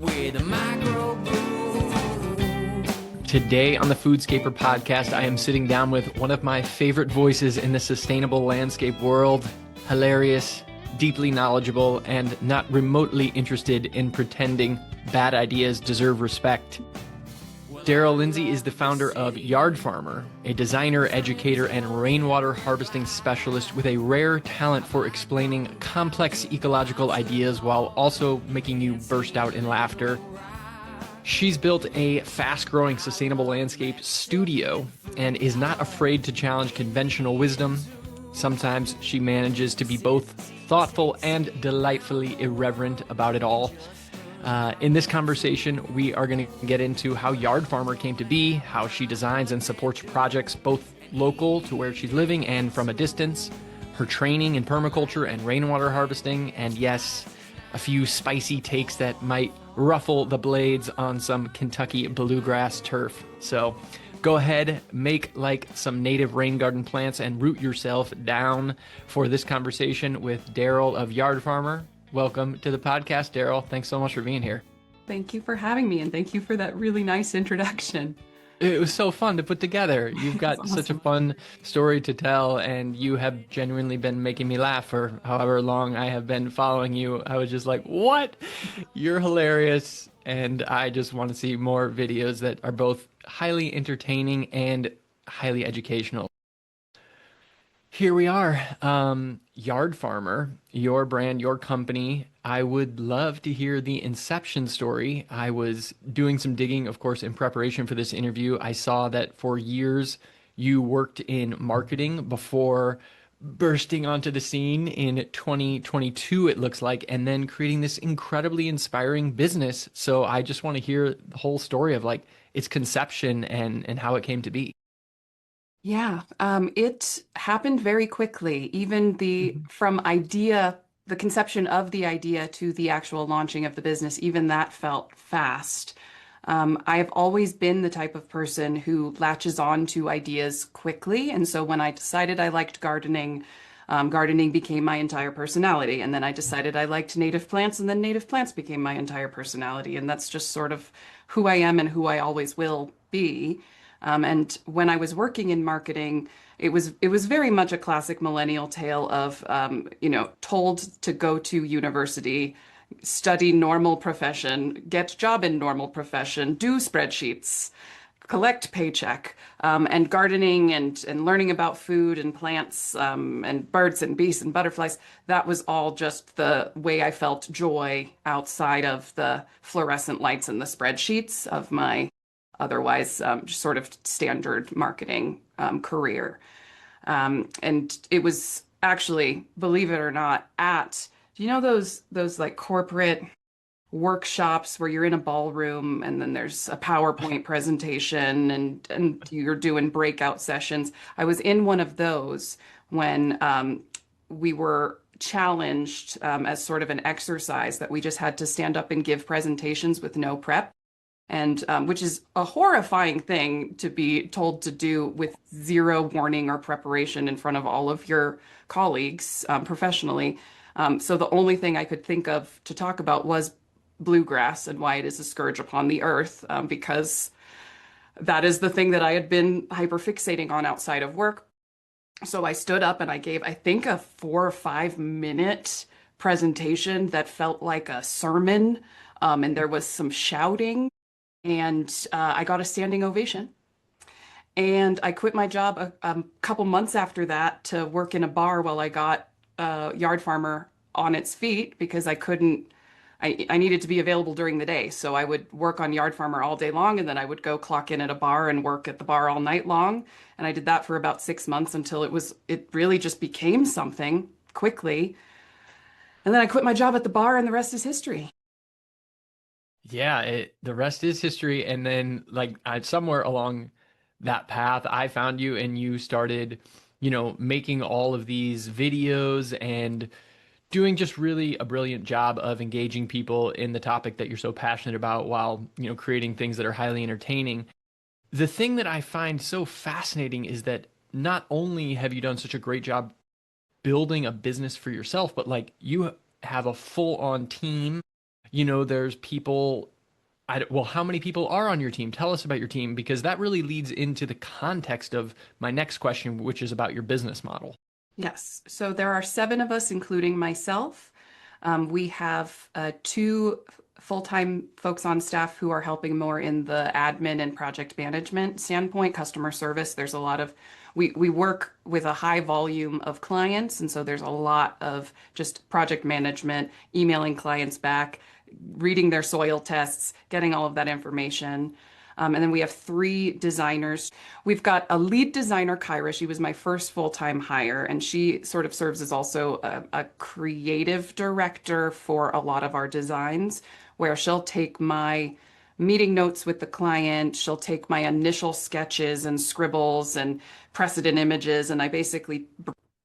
with a micro brew. Today on the FoodScaper podcast, I am sitting down with one of my favorite voices in the sustainable landscape world. Hilarious, deeply knowledgeable, and not remotely interested in pretending bad ideas deserve respect. Daryl Lindsey is the founder of YardFarmer, a designer, educator, and rainwater harvesting specialist with a rare talent for explaining complex ecological ideas while also making you burst out in laughter. She's built a fast-growing sustainable landscape studio and is not afraid to challenge conventional wisdom. Sometimes she manages to be both thoughtful and delightfully irreverent about it all. In this conversation, we are going to get into how YardFarmer came to be, how she designs and supports projects both local to where she's living and from a distance, her training in permaculture and rainwater harvesting, and yes, a few spicy takes that might ruffle the blades on some Kentucky bluegrass turf. So go ahead, make like some native rain garden plants and root yourself down for this conversation with Daryl of YardFarmer. Welcome to the podcast, Daryl. Thanks so much for being here. Thank you for having me, and thank you for that really nice introduction. It was so fun to put together. You've got awesome. Such a fun story to tell, and you have genuinely been making me laugh for however long I have been following you. I was just like, what? You're hilarious, and I just want to see more videos that are both highly entertaining and highly educational. Here we are, YardFarmer, your brand, your company. I would love to hear the inception story. I was doing some digging, of course, in preparation for this interview. I saw that for years you worked in marketing before bursting onto the scene in 2022, it looks like, and then creating this incredibly inspiring business. So I just want to hear the whole story of like its conception and how it came to be. Yeah, it happened very quickly. Even from idea, the conception of the idea to the actual launching of the business, even that felt fast. I have always been the type of person who latches on to ideas quickly. And so when I decided I liked gardening, gardening became my entire personality. And then I decided I liked native plants, and then native plants became my entire personality. And that's just sort of who I am and who I always will be. And when I was working in marketing, it was very much a classic millennial tale of, told to go to university, study normal profession, get job in normal profession, do spreadsheets, collect paycheck, and gardening and learning about food and plants, and birds and beasts and butterflies. That was all just the way I felt joy outside of the fluorescent lights and the spreadsheets of my otherwise just sort of standard marketing career. And it was actually, believe it or not, do you know those like corporate workshops where you're in a ballroom and then there's a PowerPoint presentation and you're doing breakout sessions? I was in one of those when we were challenged as sort of an exercise that we just had to stand up and give presentations with no prep. And which is a horrifying thing to be told to do with zero warning or preparation in front of all of your colleagues professionally. So the only thing I could think of to talk about was bluegrass and why it is a scourge upon the earth, because that is the thing that I had been hyperfixating on outside of work. So I stood up and I gave, I think, a 4 or 5 minute presentation that felt like a sermon, and there was some shouting. And I got a standing ovation. And I quit my job a couple months after that to work in a bar while I got YardFarmer on its feet, because I needed to be available during the day. So I would work on YardFarmer all day long, and then I would go clock in at a bar and work at the bar all night long. And I did that for about 6 months until it really just became something quickly. And then I quit my job at the bar, and the rest is history. Yeah, the rest is history. And then like somewhere along that path, I found you and you started, making all of these videos and doing just really a brilliant job of engaging people in the topic that you're so passionate about while, creating things that are highly entertaining. The thing that I find so fascinating is that not only have you done such a great job building a business for yourself, but like you have a full-on team. There's people Well, how many people are on your team? Tell us about your team because that really leads into the context of my next question, which is about your business model. Yes. So there are 7 of us, including myself. We have two full-time folks on staff who are helping more in the admin and project management standpoint, customer service. There's a lot of, we work with a high volume of clients, and so there's a lot of just project management, emailing clients back, reading their soil tests, getting all of that information. And then we have 3 designers. We've got a lead designer, Kyra. She was my first full-time hire, and she sort of serves as also a creative director for a lot of our designs, where she'll take my meeting notes with the client, she'll take my initial sketches and scribbles and precedent images, and I basically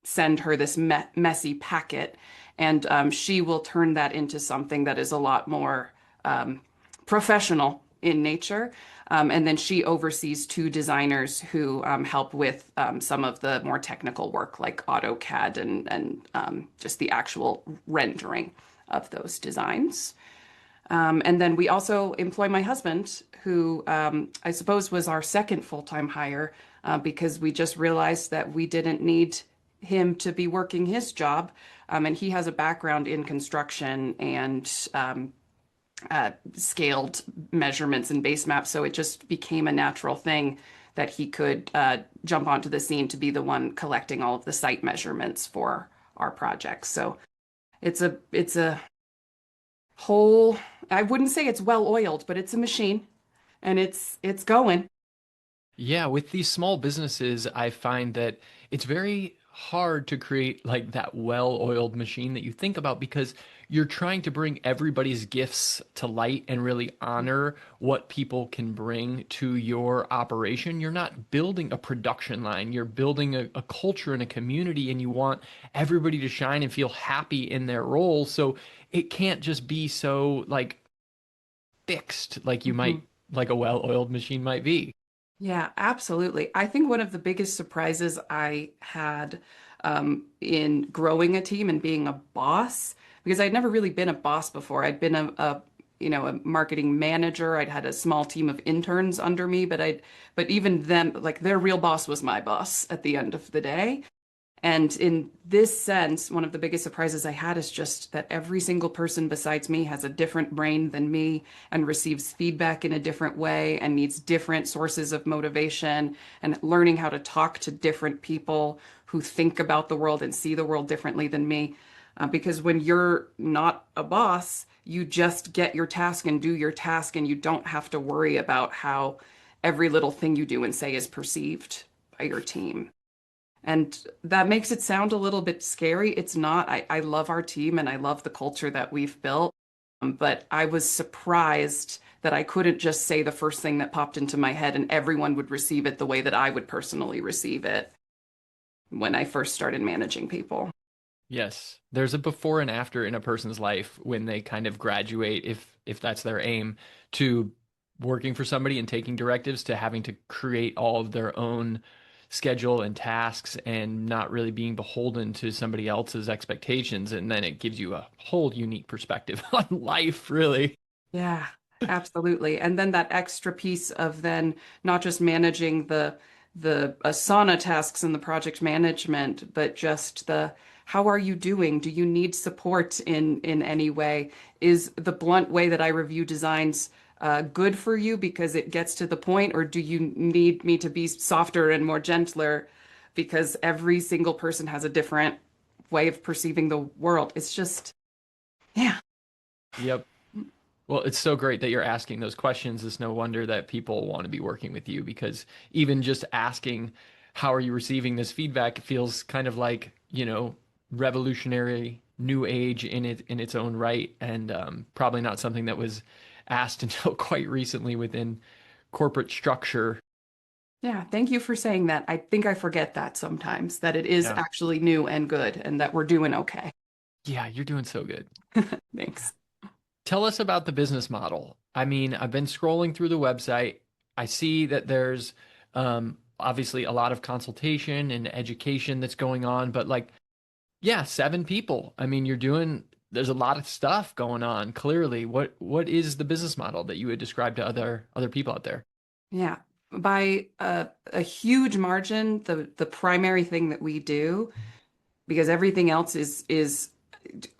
send her this messy packet, and she will turn that into something that is a lot more professional in nature. And then she oversees 2 designers who help with some of the more technical work like AutoCAD and just the actual rendering of those designs. And then we also employ my husband, who I suppose was our second full-time hire because we just realized that we didn't need him to be working his job. And he has a background in construction and scaled measurements and base maps. So it just became a natural thing that he could jump onto the scene to be the one collecting all of the site measurements for our projects. So it's a whole, I wouldn't say it's well oiled, but it's a machine and it's going. Yeah, with these small businesses, I find that it's very hard to create like that well-oiled machine that you think about because you're trying to bring everybody's gifts to light and really honor what people can bring to your operation. You're not building a production line, you're building a culture and a community, and you want everybody to shine and feel happy in their role. So it can't just be so like fixed like you might Mhm. like a well-oiled machine might be. Yeah, absolutely. I think one of the biggest surprises I had in growing a team and being a boss, because I'd never really been a boss before. I'd been a marketing manager. I'd had a small team of interns under me, but even them, like their real boss was my boss at the end of the day. And in this sense, one of the biggest surprises I had is just that every single person besides me has a different brain than me and receives feedback in a different way and needs different sources of motivation and learning how to talk to different people who think about the world and see the world differently than me. Because when you're not a boss, you just get your task and do your task, and you don't have to worry about how every little thing you do and say is perceived by your team. And that makes it sound a little bit scary. It's not. I love our team and I love the culture that we've built. But I was surprised that I couldn't just say the first thing that popped into my head and everyone would receive it the way that I would personally receive it when I first started managing people. Yes, there's a before and after in a person's life when they kind of graduate, if that's their aim, to working for somebody and taking directives to having to create all of their own schedule and tasks and not really being beholden to somebody else's expectations. And then it gives you a whole unique perspective on life, really. Yeah, absolutely. And then that extra piece of then not just managing the Asana tasks and the project management, but just the how are you doing? Do you need support in any way? Is the blunt way that I review designs good for you because it gets to the point, or do you need me to be softer and more gentler because every single person has a different way of perceiving the world? It's just, yeah. Yep. Well, it's so great that you're asking those questions. It's no wonder that people want to be working with you because even just asking, how are you receiving this feedback, feels kind of like, revolutionary new age in its own right, and probably not something that was asked until quite recently within corporate structure. Yeah, thank you for saying that. I think I forget that sometimes, that it is Yeah. actually new and good and that we're doing okay. Yeah, you're doing so good. Thanks. Tell us about the business model. I mean, I've been scrolling through the website. I see that there's obviously a lot of consultation and education that's going on, but like, yeah, 7 people. I mean, you're doing there's a lot of stuff going on, clearly. What is the business model that you would describe to other people out there? Yeah. By a huge margin, the primary thing that we do, because everything else is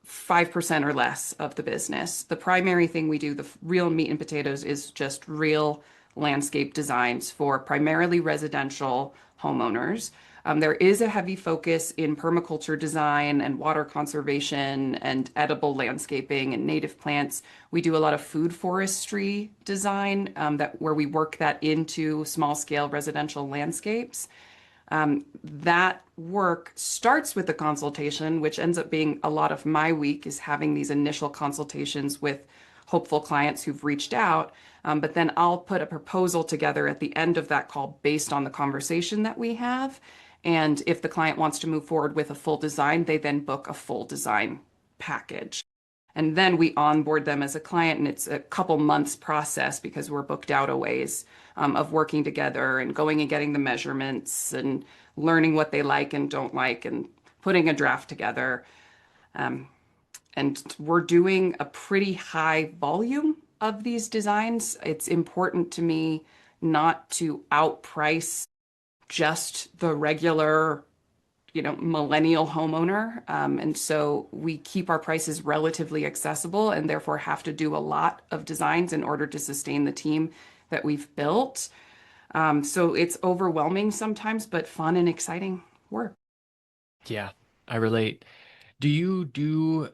5% or less of the business. The primary thing we do, the real meat and potatoes, is just real landscape designs for primarily residential homeowners. There is a heavy focus in permaculture design and water conservation and edible landscaping and native plants. We do a lot of food forestry design that where we work that into small scale residential landscapes. That work starts with the consultation, which ends up being a lot of my week is having these initial consultations with hopeful clients who've reached out. But then I'll put a proposal together at the end of that call based on the conversation that we have. And if the client wants to move forward with a full design, they then book a full design package. And then we onboard them as a client, and it's a couple months process because we're booked out a ways of working together and going and getting the measurements and learning what they like and don't like and putting a draft together. And we're doing a pretty high volume of these designs. It's important to me not to outprice just the regular millennial homeowner. And so we keep our prices relatively accessible and therefore have to do a lot of designs in order to sustain the team that we've built. So it's overwhelming sometimes, but fun and exciting work. Yeah, I relate. Do you do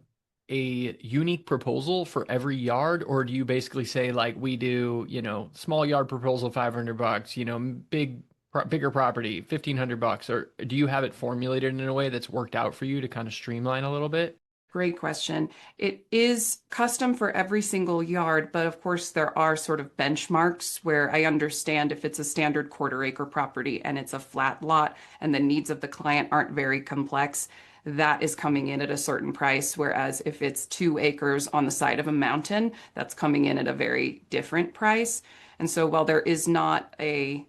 a unique proposal for every yard, or do you basically say like we do, small yard proposal $500, bigger property $1,500, or do you have it formulated in a way that's worked out for you to kind of streamline a little bit? Great question. It is custom for every single yard, but of course there are sort of benchmarks where I understand if it's a standard quarter acre property and it's a flat lot and the needs of the client aren't very complex, that is coming in at a certain price. Whereas if it's 2 acres on the side of a mountain, that's coming in at a very different price. And so while there is not a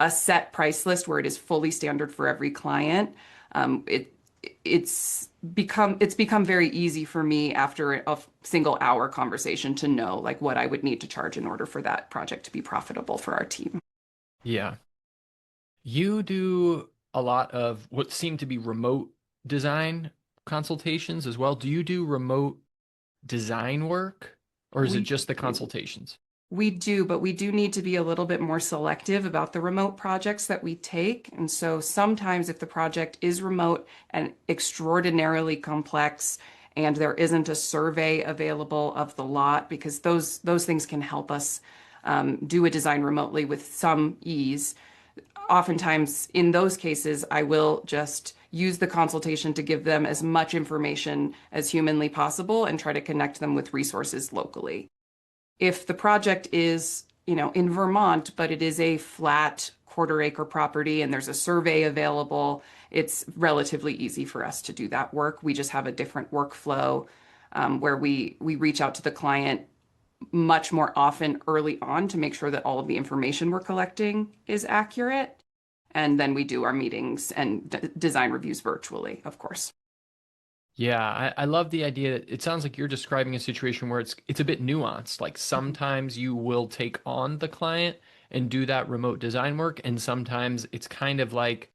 set price list where it is fully standard for every client, it's become very easy for me after a single hour conversation to know like what I would need to charge in order for that project to be profitable for our team. Yeah. You do a lot of what seem to be remote design consultations as well. Do you do remote design work, or is it We just the do. consultations? We do, but we do need to be a little bit more selective about the remote projects that we take. And so sometimes if the project is remote and extraordinarily complex and there isn't a survey available of the lot, because those things can help us do a design remotely with some ease. Oftentimes in those cases, I will just use the consultation to give them as much information as humanly possible and try to connect them with resources locally. If the project is, in Vermont, but it is a flat quarter acre property and there's a survey available, it's relatively easy for us to do that work. We just have a different workflow where we reach out to the client much more often early on to make sure that all of the information we're collecting is accurate. And then we do our meetings and design reviews virtually, of course. Yeah, I love the idea that it sounds like you're describing a situation where it's a bit nuanced. Like sometimes you will take on the client and do that remote design work, and sometimes it's kind of like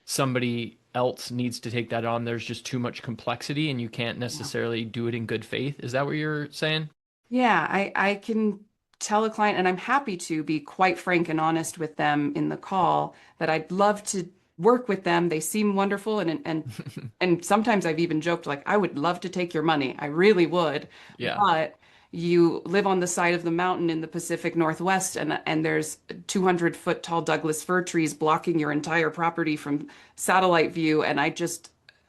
somebody else needs to take that on. There's just too much complexity and you can't Yeah. necessarily do it in good faith. Is that what you're saying? Yeah, I can tell a client, and I'm happy to be quite frank and honest with them in the call, that I'd love to work with them. They seem wonderful, and sometimes I've even joked like I would love to take your money. I really would, Yeah. but you live on the side of the mountain in the Pacific Northwest, and there's 200-foot tall Douglas fir trees blocking your entire property from satellite view, and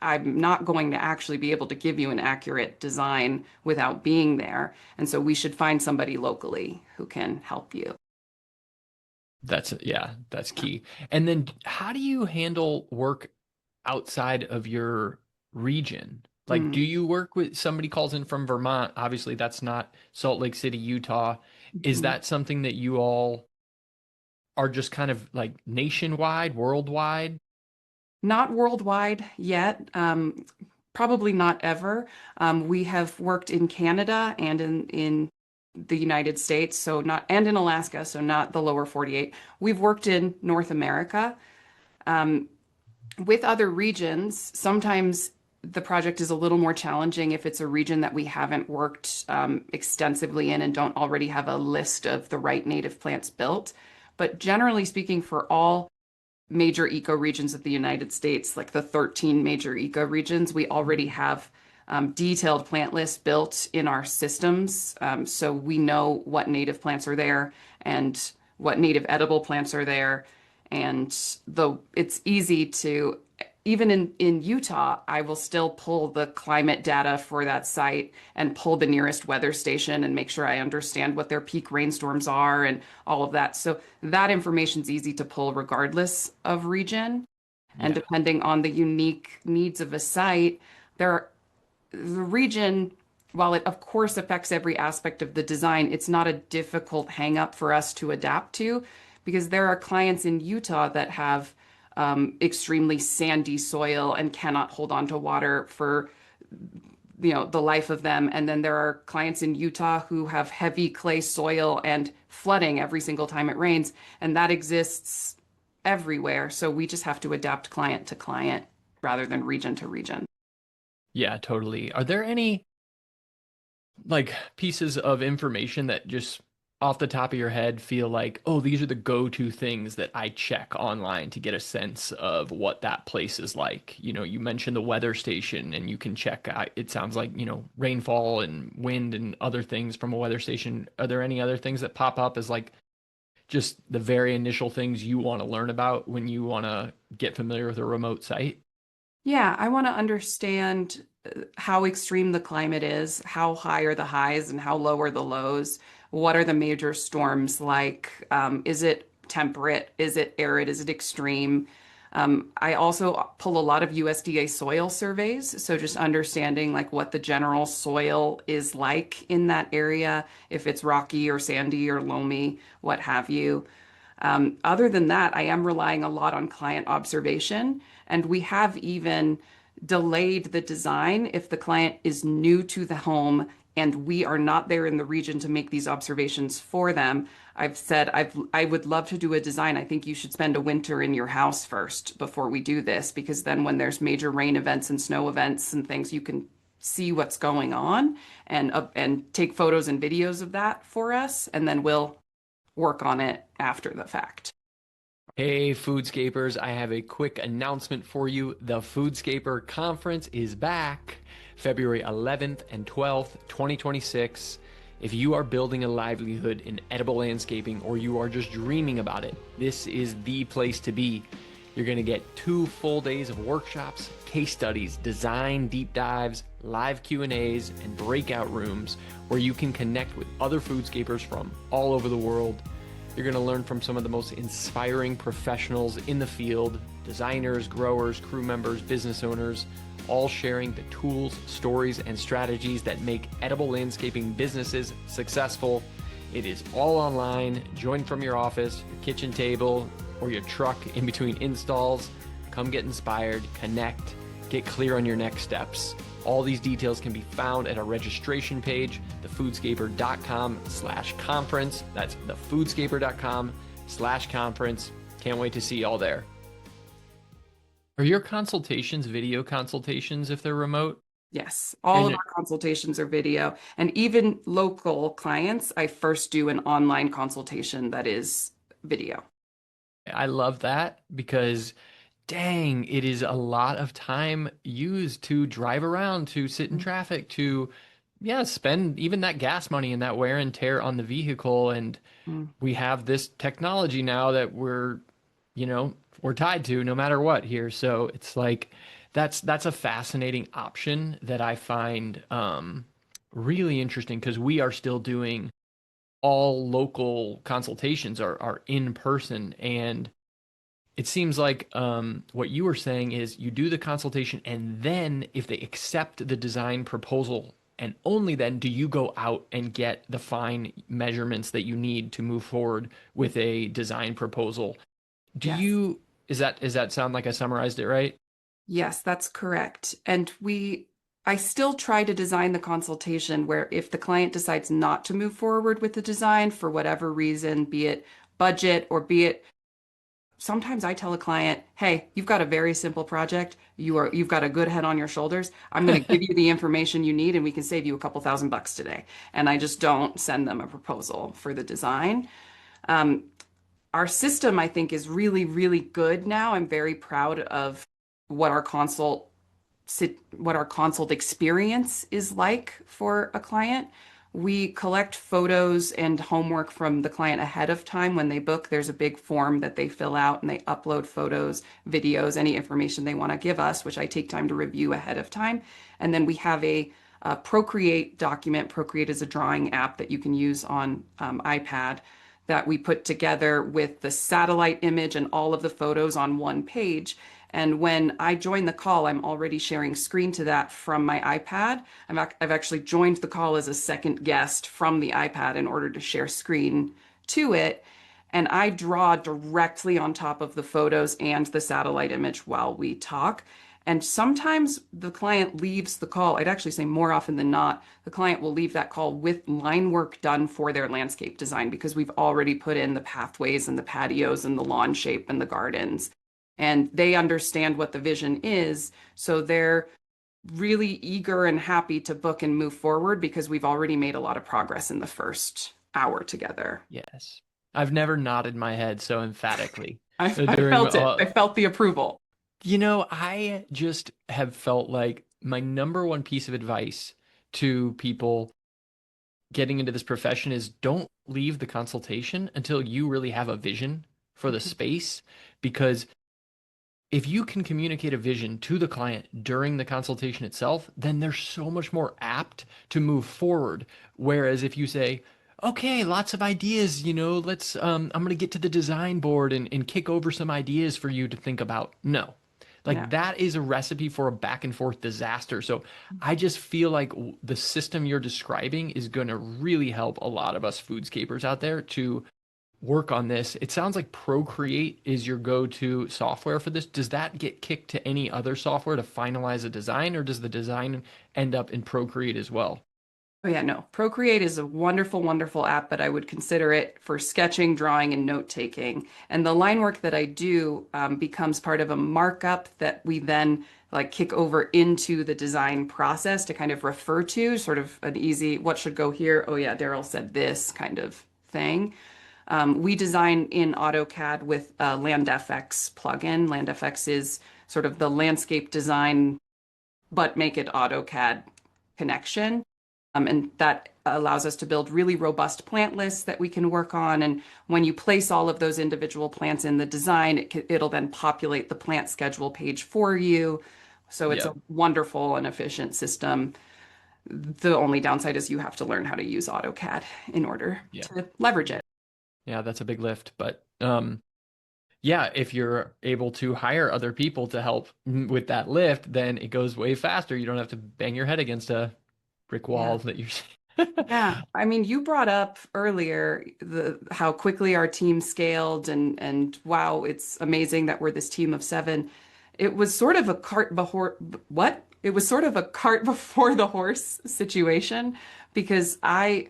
I'm not going to actually be able to give you an accurate design without being there. And so we should find somebody locally who can help you. That's key. And then how do you handle work outside of your region? Like, do Mm. you work with somebody calls in from Vermont? Obviously, that's not Salt Lake City, Utah. Is Mhm. that something that you all are just kind of like nationwide, worldwide? Not worldwide yet. probably not ever. We have worked in Canada and in the United States, so not, and in Alaska, so not the lower 48. We've worked in North America. Um, with other regions, sometimes the project is a little more challenging if it's a region that we haven't worked extensively in and don't already have a list of the right native plants built. But generally speaking, for all major ecoregions of the United States, like the 13 major ecoregions, we already have detailed plant lists built in our systems. So we know what native plants are there and what native edible plants are there. And though it's easy to, even in Utah, I will still pull the climate data for that site and pull the nearest weather station and make sure I understand what their peak rainstorms are and all of that. So that information's easy to pull regardless of region. And Yeah. depending on the unique needs of a site, the region, while it of course affects every aspect of the design, it's not a difficult hang up for us to adapt to because there are clients in Utah that have extremely sandy soil and cannot hold on to water for the life of them. And then there are clients in Utah who have heavy clay soil and flooding every single time it rains, and that exists everywhere. So we just have to adapt client to client rather than region to region. Yeah, totally. Are there any like pieces of information that just off the top of your head feel like, oh, these are the go-to things that I check online to get a sense of what that place is like? You know, you mentioned the weather station and you can check, it sounds like, rainfall and wind and other things from a weather station. Are there any other things that pop up as like just the very initial things you want to learn about when you want to get familiar with a remote site? Yeah, I want to understand how extreme the climate is, how high are the highs and how low are the lows. What are the major storms like? Is it temperate? Is it arid? Is it extreme? I also pull a lot of USDA soil surveys, so just understanding like what the general soil is like in that area, if it's rocky or sandy or loamy, what have you. Other than that, I am relying a lot on client observation, and we have even delayed the design if the client is new to the home and we are not there in the region to make these observations for them. I've said I would love to do a design. I think you should spend a winter in your house first before we do this, because then when there's major rain events and snow events and things, you can see what's going on and take photos and videos of that for us, and then we'll work on it after the fact. Hey, Foodscapers, I have a quick announcement for you. The Foodscaper Conference is back February 11th and 12th, 2026. If you are building a livelihood in edible landscaping or you are just dreaming about it, this is the place to be. You're going to get 2 full days of workshops, case studies, design deep dives, live Q&As, and breakout rooms where you can connect with other foodscapers from all over the world. You're going to learn from some of the most inspiring professionals in the field, designers, growers, crew members, business owners, all sharing the tools, stories, and strategies that make edible landscaping businesses successful. It is all online. Join from your office, your kitchen table, or your truck in between installs. Come get inspired, connect, get clear on your next steps. All these details can be found at our registration page, thefoodscaper.com/conference. That's thefoodscaper.com/conference. Can't wait to see y'all there. Are your consultations video consultations if they're remote? Yes, all of And our consultations are video. And even local clients, I first do an online consultation that is video. I love that because dang, it is a lot of time used to drive around, to sit in traffic, to, yeah, spend even that gas money and that wear and tear on the vehicle. And Mm. we have this technology now that we're tied to no matter what here. So it's like that's a fascinating option that I find really interesting because we are still doing all local consultations are in person. And it seems like what you were saying is you do the consultation, and then if they accept the design proposal, and only then do you go out and get the fine measurements that you need to move forward with a design proposal. Do Yes. you, is that sound like I summarized it right? Yes, that's correct. And we I still try to design the consultation where if the client decides not to move forward with the design for whatever reason, be it budget or be it sometimes I tell a client, "Hey, you've got a very simple project. You've got a good head on your shoulders. I'm going to give you the information you need and we can save you a couple $1,000 today." And I just don't send them a proposal for the design. Um, our system, I think, is really, really good now. I'm very proud of what our consult what our consult experience is like for a client. We collect photos and homework from the client ahead of time when they book. There's a big form that they fill out and they upload photos, videos, any information they want to give us, which I take time to review ahead of time. And then we have a Procreate document. Procreate is a drawing app that you can use on iPad that we put together with the satellite image and all of the photos on one page. And when I join the call, I'm already sharing screen to that from my iPad. I've actually joined the call as a second guest from the iPad in order to share screen to it. And I draw directly on top of the photos and the satellite image while we talk. And sometimes the client leaves the call. I'd actually say more often than not, the client will leave that call with line work done for their landscape design because we've already put in the pathways and the patios and the lawn shape and the gardens. And they understand what the vision is. So they're really eager and happy to book and move forward because we've already made a lot of progress in the first hour together. Yes. I've never nodded my head so emphatically I during felt it. I felt the approval. I just have felt like my number one piece of advice to people getting into this profession is don't leave the consultation until you really have a vision for the space, because if you can communicate a vision to the client during the consultation itself, then they're so much more apt to move forward. Whereas if you say, okay, lots of ideas, let's, I'm going to get to the design board and kick over some ideas for you to think about. No, Yeah. that is a recipe for a back and forth disaster. So I just feel like the system you're describing is going to really help a lot of us foodscapers out there to work on this. It sounds like Procreate is your go-to software for this. Does that get kicked to any other software to finalize a design, or does the design end up in Procreate as well? Oh yeah, no. Procreate is a wonderful, wonderful app, but I would consider it for sketching, drawing, and note taking. And the line work that I do becomes part of a markup that we then kick over into the design process to kind of refer to, sort of an easy, what should go here? Oh yeah, Daryl said this kind of thing. We design in AutoCAD with a LandFX plugin. LandFX is sort of the landscape design, but make it AutoCAD connection. And that allows us to build really robust plant lists that we can work on. And when you place all of those individual plants in the design, it'll then populate the plant schedule page for you. So it's a wonderful and efficient system. The only downside is you have to learn how to use AutoCAD in order to leverage it. Yeah, that's a big lift. But if you're able to hire other people to help with that lift, then it goes way faster. You don't have to bang your head against a brick wall that you're Yeah, I mean, you brought up earlier how quickly our team scaled and wow, it's amazing that we're this team of 7. It was sort of a cart before what? It was sort of a cart before the horse situation because I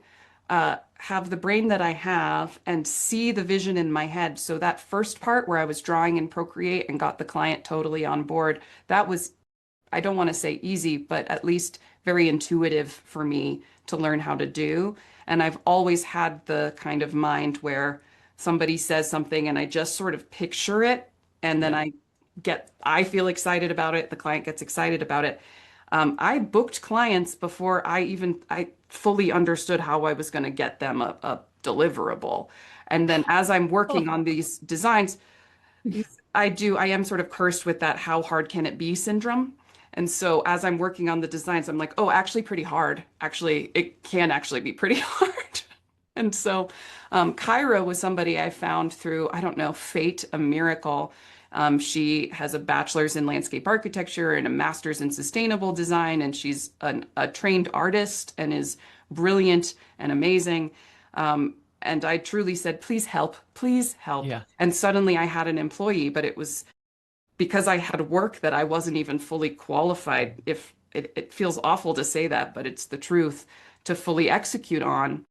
have the brain that I have and see the vision in my head. So that first part where I was drawing in Procreate and got the client totally on board, that was, I don't want to say easy, but at least very intuitive for me to learn how to do. And I've always had the kind of mind where somebody says something and I just sort of picture it and then I feel excited about it. The client gets excited about it. I booked clients before I fully understood how I was going to get them a deliverable. And then as I'm working on these designs, I am sort of cursed with that how hard can it be syndrome. And so as I'm working on the designs, I'm like, oh, actually pretty hard. Actually, it can actually be pretty hard. And so Kyra was somebody I found through, I don't know, fate, a miracle. She has a bachelor's in landscape architecture and a master's in sustainable design, and she's a trained artist and is brilliant and amazing. And I truly said, please help, please help. Yeah. And suddenly I had an employee, but it was because I had work that I wasn't even fully qualified. If it feels awful to say that, but it's the truth, to fully execute on.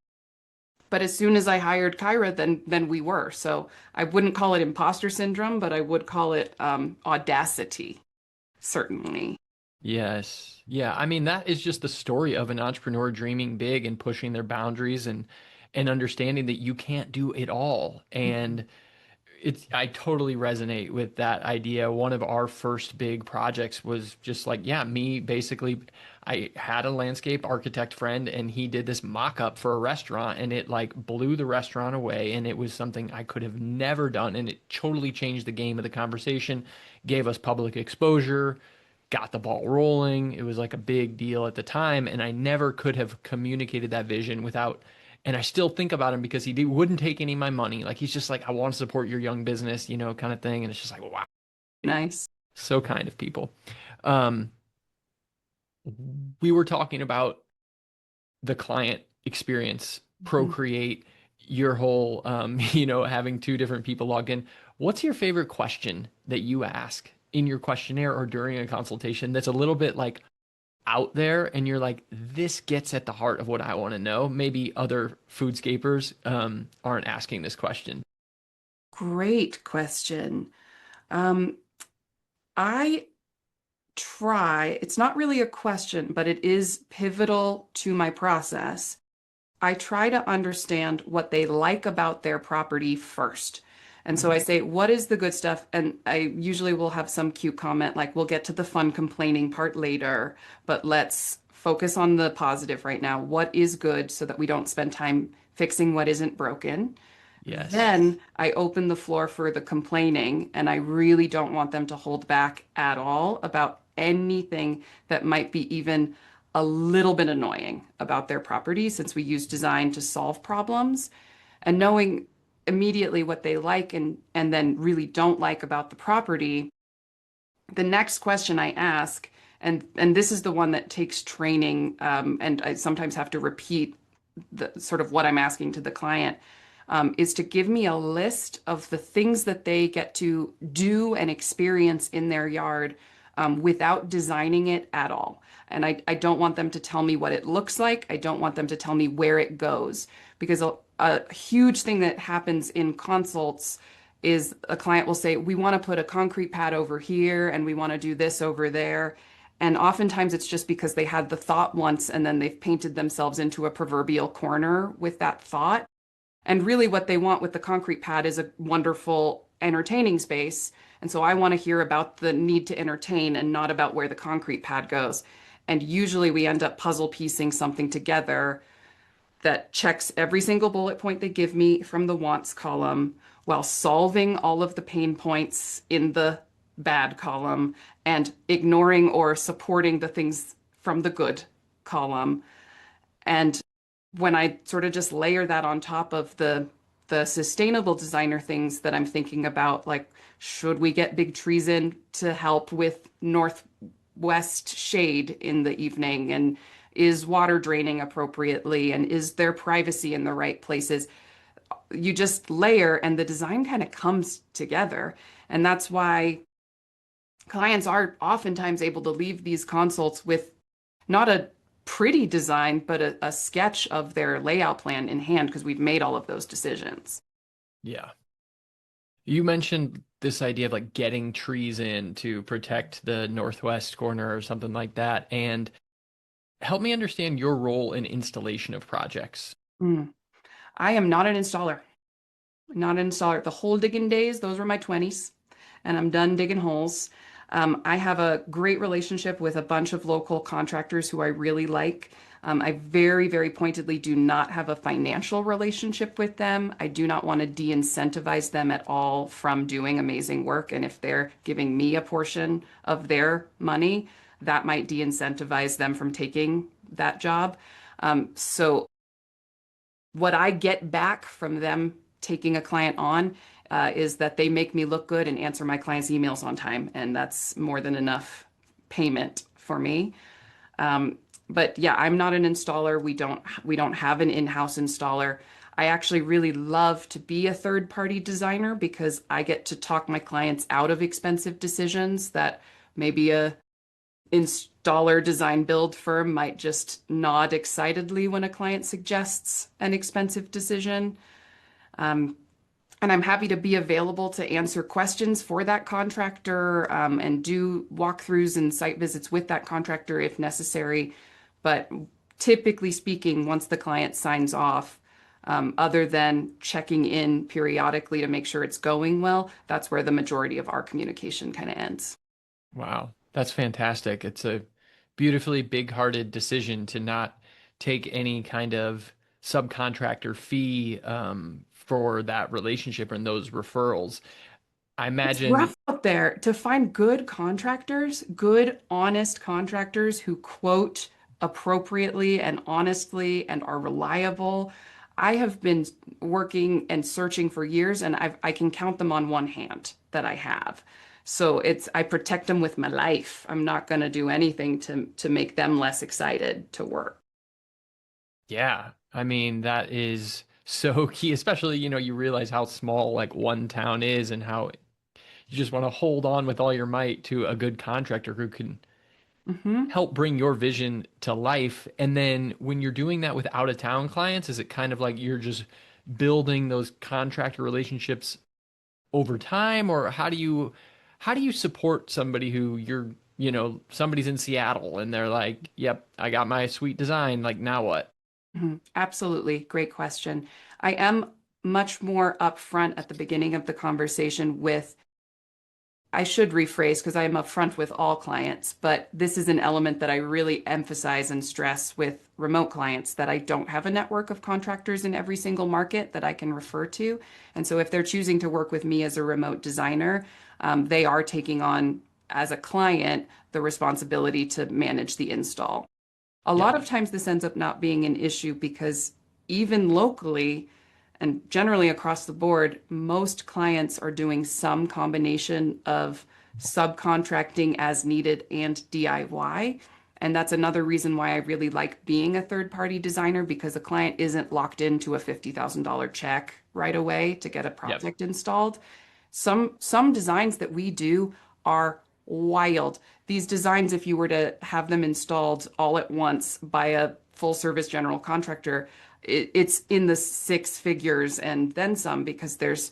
But as soon as I hired Kyra, then we were. So I wouldn't call it imposter syndrome, but I would call it audacity, certainly. Yes. Yeah. I mean, that is just the story of an entrepreneur dreaming big and pushing their boundaries and understanding that you can't do it all. And I totally resonate with that idea. One of our first big projects was just like, yeah, me basically, I had a landscape architect friend and he did this mock-up for a restaurant and it like blew the restaurant away. And it was something I could have never done. And it totally changed the game of the conversation, gave us public exposure, got the ball rolling. It was like a big deal at the time. And I never could have communicated that vision without, and I still think about him because wouldn't take any of my money. Like he's just like, I want to support your young business, kind of thing. And it's just like, wow, Nice. so kind of people. Um, we were talking about the client experience, Mhm. Procreate, your whole, having two different people log in. What's your favorite question that you ask in your questionnaire or during a consultation that's a little bit like out there and you're like, this gets at the heart of what I want to know? Maybe other foodscapers aren't asking this question. Great question. Um, I it's not really a question, but it is pivotal to my process. I try to understand what they like about their property first. And so I say, what is the good stuff? And I usually will have some cute comment like, we'll get to the fun complaining part later, but let's focus on the positive right now. What is good so that we don't spend time fixing what isn't broken? Yes. Then I open the floor for the complaining, and I really don't want them to hold back at all about anything that might be even a little bit annoying about their property, since we use design to solve problems. And knowing immediately what they like and then really don't like about the property, the next question I ask, and this is the one that takes training, and I sometimes have to repeat the sort of what I'm asking to the client, is to give me a list of the things that they get to do and experience in their yard without designing it at all. And I don't want them to tell me what it looks like. I don't want them to tell me where it goes, because a huge thing that happens in consults is a client will say, we want to put a concrete pad over here and we want to do this over there. And oftentimes it's just because they had the thought once and then they've painted themselves into a proverbial corner with that thought. And really, what they want with the concrete pad is a wonderful, entertaining space. And so I want to hear about the need to entertain and not about where the concrete pad goes. And usually we end up puzzle piecing something together that checks every single bullet point they give me from the wants column while solving all of the pain points in the bad column and ignoring or supporting the things from the good column. And when I sort of just layer that on top of the sustainable designer things that I'm thinking about, like should we get big trees in to help with northwest shade in the evening, and is water draining appropriately, and is there privacy in the right places? You just layer and the design kind of comes together. And that's why clients are oftentimes able to leave these consults with not a pretty design, but a sketch of their layout plan in hand because we've made all of those decisions. Yeah. You mentioned this idea of like getting trees in to protect the northwest corner or something like that. And help me understand your role in installation of projects. Mm. I am not an installer, not an installer. The hole digging days, those were my 20s, and I'm done digging holes. I have a great relationship with a bunch of local contractors who I really like. I very, very pointedly do not have a financial relationship with them. I do not want to de-incentivize them at all from doing amazing work. And if they're giving me a portion of their money, that might de-incentivize them from taking that job. So what I get back from them taking a client on is that they make me look good and answer my clients' emails on time, and that's more than enough payment for me. But yeah, I'm not an installer. We don't have an in-house installer. I actually really love to be a third-party designer because I get to talk my clients out of expensive decisions that maybe a dollar design build firm might just nod excitedly when a client suggests an expensive decision. And I'm happy to be available to answer questions for that contractor, and do walkthroughs and site visits with that contractor if necessary. But typically speaking, once the client signs off, other than checking in periodically to make sure it's going well, that's where the majority of our communication kind of ends. Wow, that's fantastic. It's a beautifully big-hearted decision to not take any kind of subcontractor fee for that relationship and those referrals. I It's imagine, rough out there to find good contractors, good, honest contractors who quote appropriately and honestly and are reliable. I have been working and searching for years, and I can count them on one hand that I have. So I protect them with my life. I'm not going to do anything to make them less excited to work. yeah, I mean, that is so key, especially, you realize how small like one town is and how you just want to hold on with all your might to a good contractor who can Hmm. help bring your vision to life. And then when you're doing that with out of town clients, is it kind of like you're just building those contractor relationships over time, or how do you support somebody who somebody's in Seattle and they're like, "Yep, I got my sweet design, like now what?" Mhm. Absolutely. Great question. I am much more upfront at the beginning of the conversation with, I should rephrase because I am upfront with all clients, but this is an element that I really emphasize and stress with remote clients, that I don't have a network of contractors in every single market that I can refer to. And so if they're choosing to work with me as a remote designer, they are taking on, as a client, the responsibility to manage the install. A Yep. lot of times this ends up not being an issue because even locally and generally across the board, most clients are doing some combination of subcontracting as needed and DIY. And that's another reason why I really like being a third party designer, because a client isn't locked into a $50,000 check right away to get a Yep. project installed. Some designs that we do are wild. These designs, if you were to have them installed all at once by a full service general contractor, it's in the six figures and then some, because there's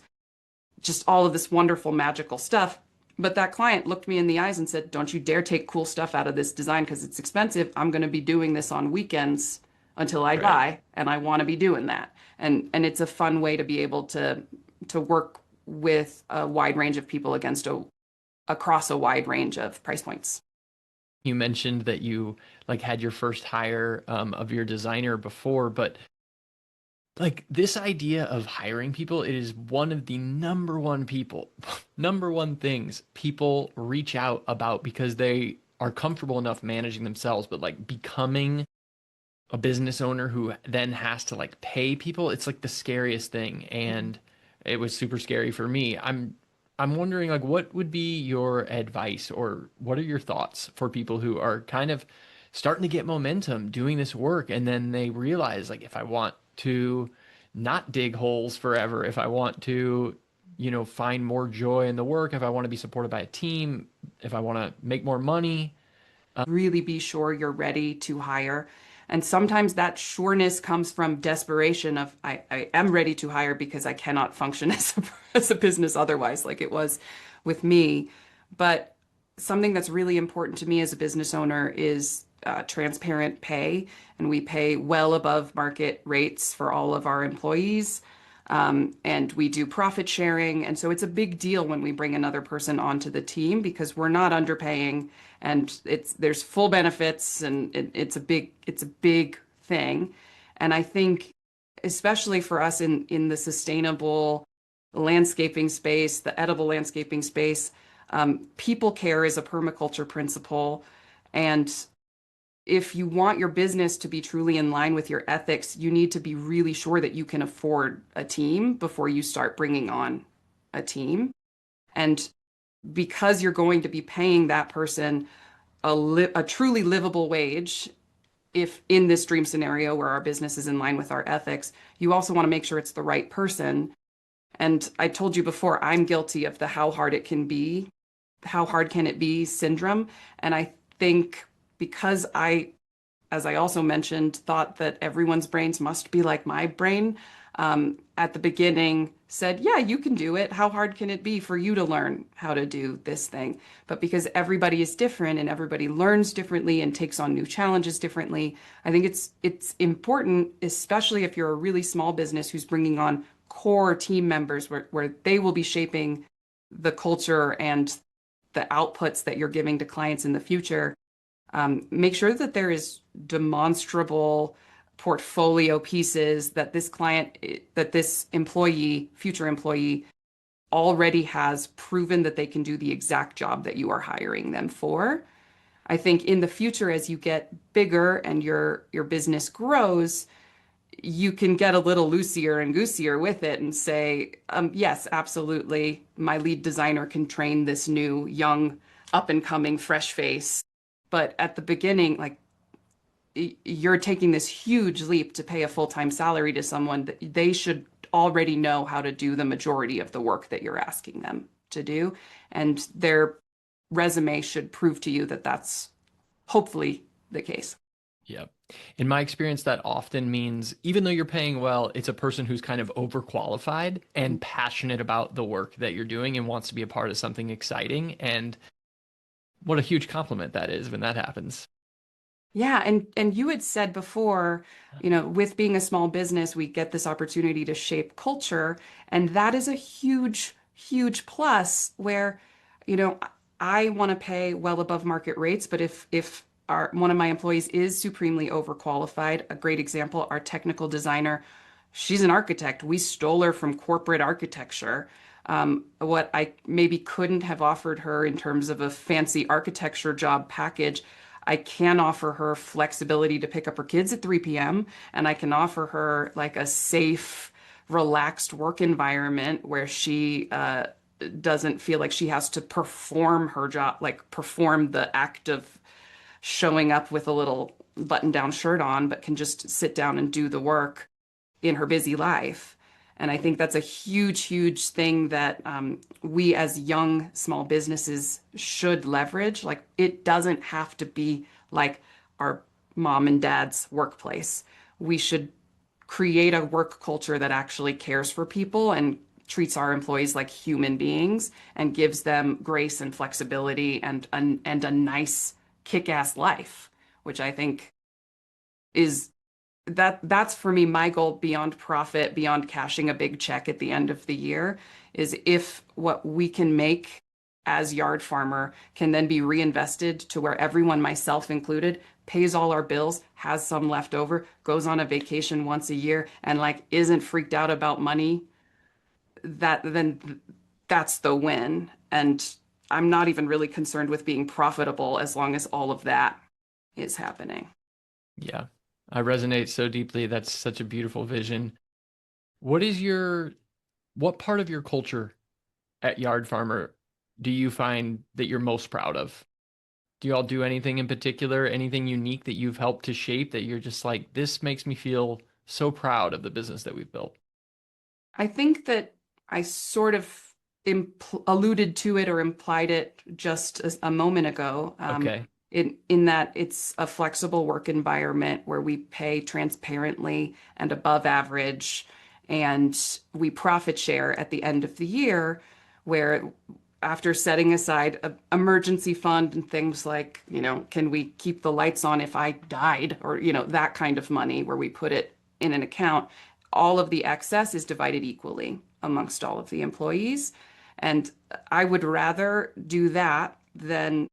just all of this wonderful magical stuff. But that client looked me in the eyes and said, "Don't you dare take cool stuff out of this design because it's expensive. I'm going to be doing this on weekends until I Right. die, and I want to be doing that." And it's a fun way to be able to work with a wide range of people across a wide range of price points. You mentioned that you like had your first hire of your designer before, but like this idea of hiring people, it is one of the number one number one things people reach out about because they are comfortable enough managing themselves, but like becoming a business owner who then has to like pay people, it's like the scariest thing. And it was super scary for me. I'm wondering like what would be your advice or what are your thoughts for people who are kind of starting to get momentum doing this work and then they realize like if I want to not dig holes forever, if I want to find more joy in the work, if I want to be supported by a team, if I want to make more money. Really be sure you're ready to hire. And sometimes that sureness comes from desperation of, I am ready to hire because I cannot function as a business otherwise, like it was with me. But something that's really important to me as a business owner is transparent pay. And we pay well above market rates for all of our employees. And we do profit sharing. And so it's a big deal when we bring another person onto the team because we're not underpaying, and there's full benefits, and it's a big thing. And I think especially for us in the sustainable landscaping space, the edible landscaping space, people care is a permaculture principle. And if you want your business to be truly in line with your ethics, you need to be really sure that you can afford a team before you start bringing on a team. And because you're going to be paying that person a truly livable wage, if in this dream scenario where our business is in line with our ethics, you also want to make sure it's the right person. And I told you before, I'm guilty of the how hard it can be, how hard can it be syndrome. And I think because as I also mentioned, thought that everyone's brains must be like my brain, at the beginning said, yeah, you can do it. How hard can it be for you to learn how to do this thing? But because everybody is different and everybody learns differently and takes on new challenges differently, I think it's important, especially if you're a really small business who's bringing on core team members where they will be shaping the culture and the outputs that you're giving to clients in the future. Make sure that there is demonstrable portfolio pieces that this employee, future employee, already has proven that they can do the exact job that you are hiring them for. I think in the future, as you get bigger and your business grows, you can get a little loosier and goosier with it and say, yes, absolutely, my lead designer can train this new young up and coming fresh face. But at the beginning, like, you're taking this huge leap to pay a full-time salary to someone that they should already know how to do the majority of the work that you're asking them to do. And their resume should prove to you that that's hopefully the case. Yeah. In my experience, that often means even though you're paying well, it's a person who's kind of overqualified and passionate about the work that you're doing and wants to be a part of something exciting. And what a huge compliment that is when that happens. Yeah, and you had said before, with being a small business, we get this opportunity to shape culture, and that is a huge, huge plus where, I want to pay well above market rates, but if one of my employees is supremely overqualified, a great example, our technical designer, she's an architect. We stole her from corporate architecture. What I maybe couldn't have offered her in terms of a fancy architecture job package, I can offer her flexibility to pick up her kids at 3 p.m. and I can offer her like a safe, relaxed work environment where she doesn't feel like she has to perform her job, like perform the act of showing up with a little button-down shirt on, but can just sit down and do the work in her busy life. And I think that's a huge, huge thing that we as young small businesses should leverage. Like, it doesn't have to be like our mom and dad's workplace. We should create a work culture that actually cares for people and treats our employees like human beings and gives them grace and flexibility and a nice kick-ass life, which I think is that's for me my goal beyond profit, beyond cashing a big check at the end of the year, is if what we can make as Yard Farmer can then be reinvested to where everyone, myself included, pays all our bills, has some left over, goes on a vacation once a year, and like isn't freaked out about money, then that's the win. And I'm not even really concerned with being profitable as long as all of that is happening. Yeah. I resonate so deeply. That's such a beautiful vision. What part of your culture at Yard Farmer do you find that you're most proud of? Do you all do anything in particular, anything unique that you've helped to shape that you're just like, this makes me feel so proud of the business that we've built? I think that I sort of alluded to it or implied it just a moment ago. Okay. In that it's a flexible work environment where we pay transparently and above average, and we profit share at the end of the year, where after setting aside an emergency fund and things like, can we keep the lights on if I died, or, that kind of money where we put it in an account, all of the excess is divided equally amongst all of the employees. And I would rather do that than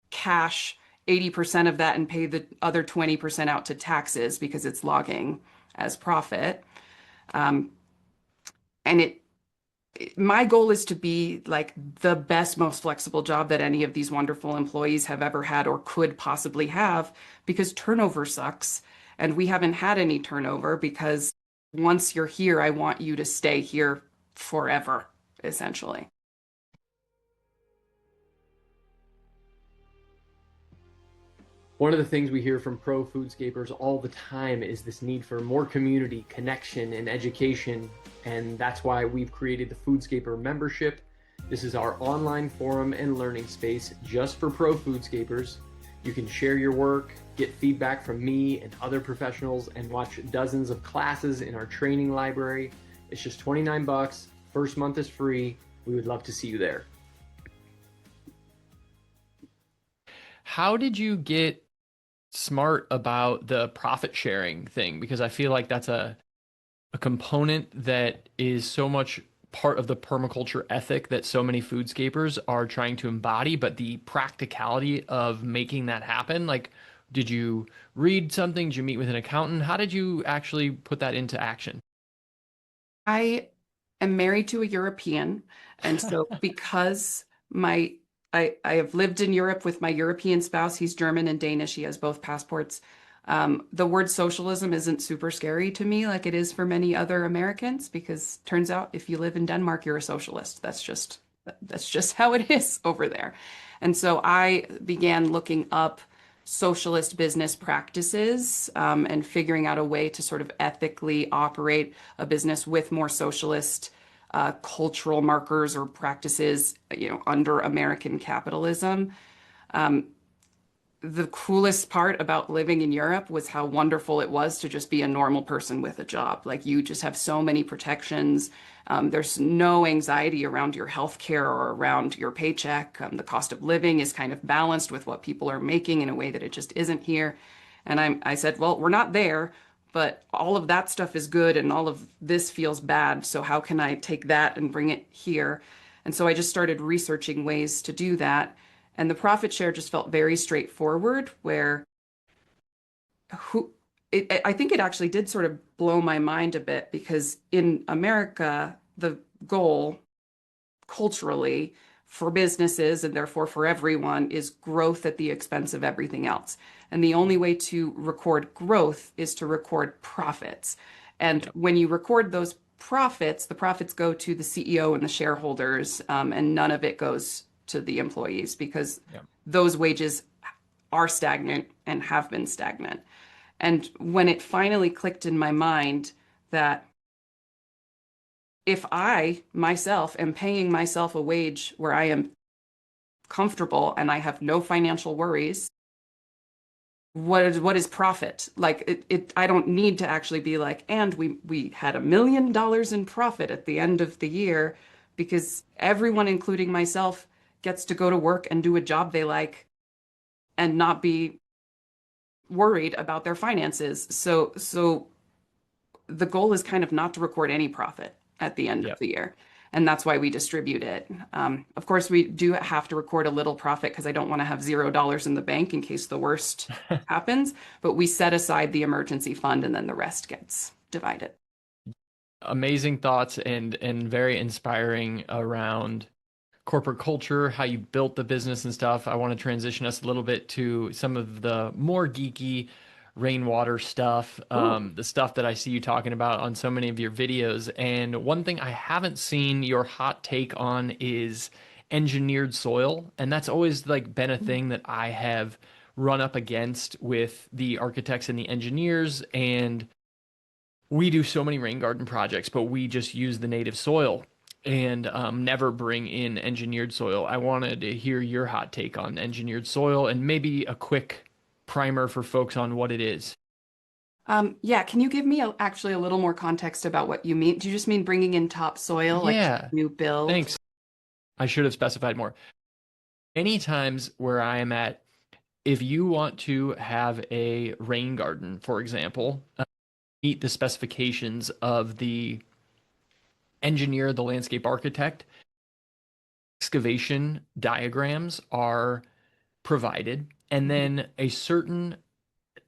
cash 80% of that and pay the other 20% out to taxes because it's logging as profit. And my goal is to be like the best, most flexible job that any of these wonderful employees have ever had or could possibly have, because turnover sucks. And we haven't had any turnover because once you're here, I want you to stay here forever, essentially. One of the things we hear from pro foodscapers all the time is this need for more community, connection, and education. And that's why we've created the FoodScaper membership. This is our online forum and learning space just for pro foodscapers. You can share your work, get feedback from me and other professionals, and watch dozens of classes in our training library. It's just 29 bucks. First month is free. We would love to see you there. How did you get smart about the profit sharing thing? Because I feel like that's a component that is so much part of the permaculture ethic that so many foodscapers are trying to embody, but the practicality of making that happen, like, did you read something? Did you meet with an accountant? How did you actually put that into action? I am married to a European, and so because my I have lived in Europe with my European spouse. He's German and Danish. He has both passports. The word socialism isn't super scary to me like it is for many other Americans, because turns out if you live in Denmark, you're a socialist. That's just how it is over there. And so I began looking up socialist business practices, and figuring out a way to sort of ethically operate a business with more socialist cultural markers or practices, under American capitalism. The coolest part about living in Europe was how wonderful it was to just be a normal person with a job. Like, you just have so many protections. There's no anxiety around your health care or around your paycheck. The cost of living is kind of balanced with what people are making in a way that it just isn't here. And I said, well, we're not there, but all of that stuff is good and all of this feels bad. So how can I take that and bring it here? And so I just started researching ways to do that. And the profit share just felt very straightforward, where I think it actually did sort of blow my mind a bit, because in America, the goal culturally for businesses and therefore for everyone is growth at the expense of everything else. And the only way to record growth is to record profits. And when you record those profits, the profits go to the CEO and the shareholders, and none of it goes to the employees, because those wages are stagnant and have been stagnant. And when it finally clicked in my mind that if I myself am paying myself a wage where I am comfortable and I have no financial worries, what is profit? Like, I don't need to actually be like, and we had $1 million in profit at the end of the year, because everyone, including myself, gets to go to work and do a job they like and not be worried about their finances. So the goal is kind of not to record any profit at the end of the year. And that's why we distribute it. Of course, we do have to record a little profit, because I don't want to have $0 in the bank in case the worst happens. But we set aside the emergency fund, and then the rest gets divided. Amazing thoughts, and very inspiring around corporate culture, how you built the business and stuff. I want to transition us a little bit to some of the more geeky rainwater stuff, the stuff that I see you talking about on so many of your videos. And one thing I haven't seen your hot take on is engineered soil. And that's always like been a thing that I have run up against with the architects and the engineers. And we do so many rain garden projects, but we just use the native soil and never bring in engineered soil. I wanted to hear your hot take on engineered soil, and maybe a quick primer for folks on what it is. Yeah, can you give me actually a little more context about what you mean? Do you just mean bringing in topsoil, like Yeah, new build? thanks. I should have specified more. Many times where I am at, if you want to have a rain garden, for example, meet the specifications of the engineer, the landscape architect, excavation diagrams are provided, and then a certain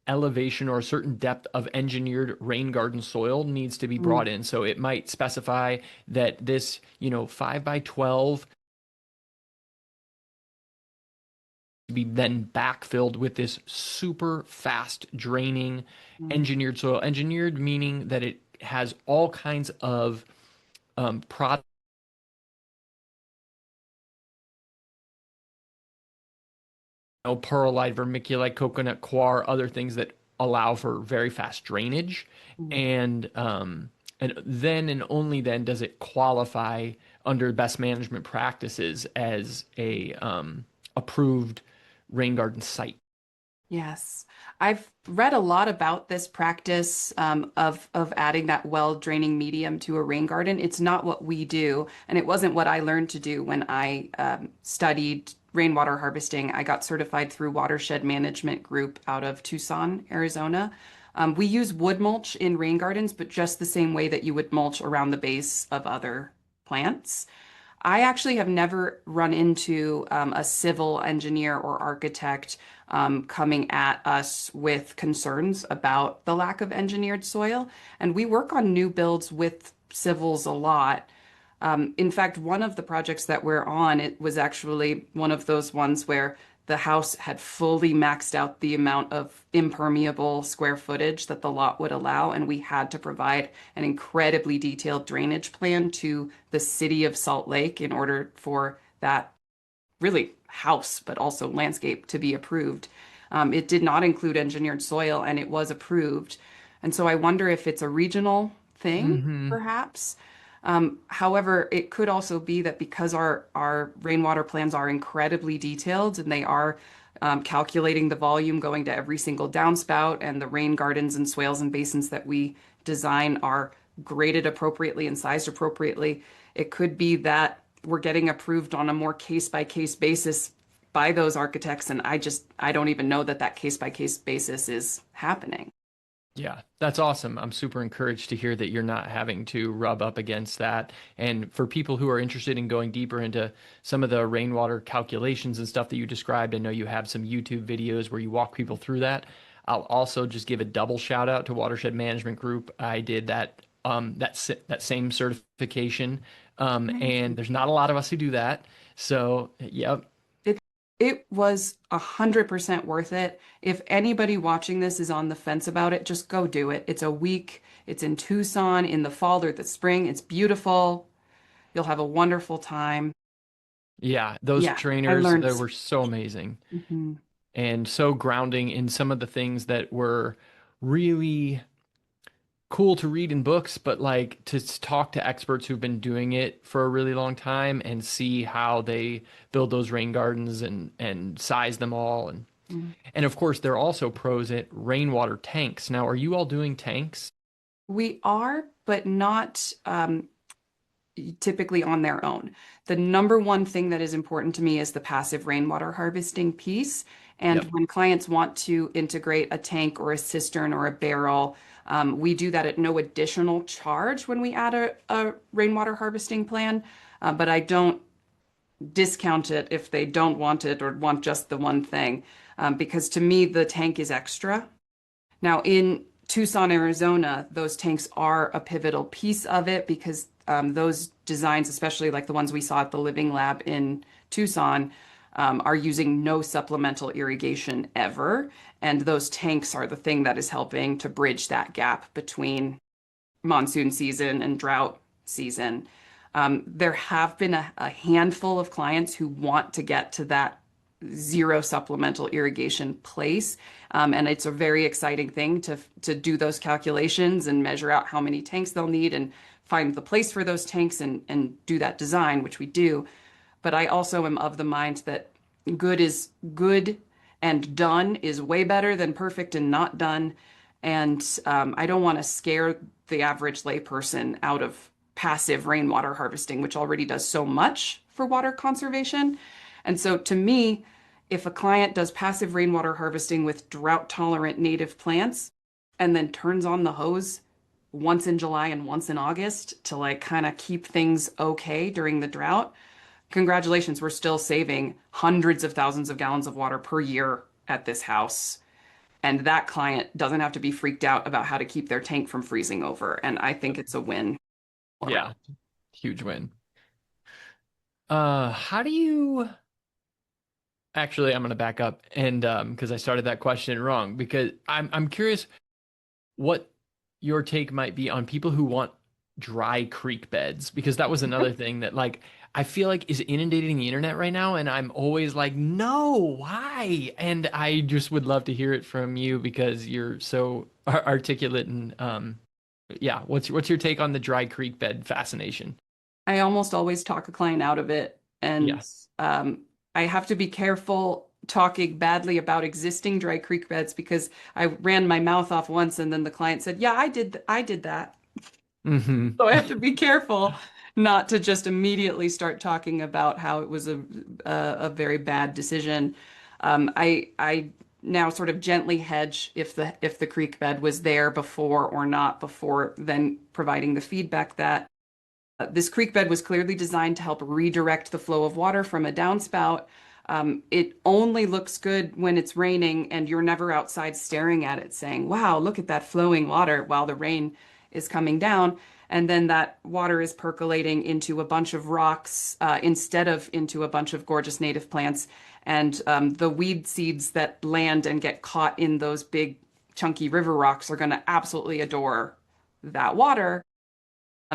elevation or a certain depth of engineered rain garden soil needs to be brought in. So it might specify that this, 5 by 12 to be then backfilled with this super fast draining engineered soil. Engineered meaning that it has all kinds of product, perlite, vermiculite, coconut coir, other things that allow for very fast drainage. And then and only then does it qualify under best management practices as a approved rain garden site. Yes. I've read a lot about this practice of adding that well draining medium to a rain garden. It's not what we do, and it wasn't what I learned to do when I studied rainwater harvesting. I got certified through Watershed Management Group out of Tucson, Arizona. We use wood mulch in rain gardens, but just the same way that you would mulch around the base of other plants. I actually have never run into a civil engineer or architect coming at us with concerns about the lack of engineered soil. And we work on new builds with civils a lot. In fact, one of the projects that we're on, it was actually one of those ones where the house had fully maxed out the amount of impermeable square footage that the lot would allow, and we had to provide an incredibly detailed drainage plan to the city of Salt Lake in order for that really house, but also landscape to be approved. It did not include engineered soil, and it was approved. And so I wonder if it's a regional thing, Hmm. perhaps. However, it could also be that because our rainwater plans are incredibly detailed and they are calculating the volume going to every single downspout, and the rain gardens and swales and basins that we design are graded appropriately and sized appropriately, it could be that we're getting approved on a more case by case basis by those architects. And I don't even know that that case by case basis is happening. Yeah, that's awesome. I'm super encouraged to hear that you're not having to rub up against that. And for people who are interested in going deeper into some of the rainwater calculations and stuff that you described, I know you have some YouTube videos where you walk people through that. I'll also just give a double shout out to Watershed Management Group. I did that same certification, and there's not a lot of us who do that. So, yep. It it was 100% worth it. If anybody watching this is on the fence about it, just go do it. It's a week. It's in Tucson in the fall or the spring. It's beautiful. You'll have a wonderful time. Yeah, those Yeah, I trainers, learned. they were so amazing Mhm. and so grounding in some of the things that were really cool to read in books, but like to talk to experts who've been doing it for a really long time and see how they build those rain gardens and size them all and of course they're also pros at rainwater tanks. Now, are you all doing tanks? We are, but not typically on their own. The number one thing that is important to me is the passive rainwater harvesting piece. And Yep. when clients want to integrate a tank or a cistern or a barrel, we do that at no additional charge when we add a rainwater harvesting plan. But I don't discount it if they don't want it or want just the one thing, because to me, the tank is extra. Now, in Tucson, Arizona, those tanks are a pivotal piece of it because those designs, especially like the ones we saw at the Living Lab in Tucson, are using no supplemental irrigation ever. And those tanks are the thing that is helping to bridge that gap between monsoon season and drought season. There have been a handful of clients who want to get to that zero supplemental irrigation place. And it's a very exciting thing to do those calculations and measure out how many tanks they'll need and find the place for those tanks and do that design, which we do. But I also am of the mind that good is good and done is way better than perfect and not done. And I don't want to scare the average layperson out of passive rainwater harvesting, which already does so much for water conservation. And so to me, if a client does passive rainwater harvesting with drought tolerant native plants and then turns on the hose once in July and once in August to like kind of keep things okay during the drought, congratulations, we're still saving hundreds of thousands of gallons of water per year at this house. And that client doesn't have to be freaked out about how to keep their tank from freezing over. And I think it's a win all around. Yeah, huge win. How do you actually, I'm going to back up and because I started that question wrong because I'm curious what your take might be on people who want dry creek beds because that was another thing that like I feel like is inundating the internet right now and I'm always like no why and I just would love to hear it from you because you're so articulate and yeah, what's your take on the dry creek bed fascination? I almost always talk a client out of it. And Yes. I have to be careful talking badly about existing dry creek beds because I ran my mouth off once and then the client said, "Yeah, I did that." Hmm. So I have to be careful not to just immediately start talking about how it was a very bad decision. I now sort of gently hedge if the creek bed was there before or not before, then providing the feedback that this creek bed was clearly designed to help redirect the flow of water from a downspout. It only looks good when it's raining and you're never outside staring at it saying, "Wow, look at that flowing water," while the rain is coming down. And then that water is percolating into a bunch of rocks instead of into a bunch of gorgeous native plants. And the weed seeds that land and get caught in those big, chunky river rocks are going to absolutely adore that water.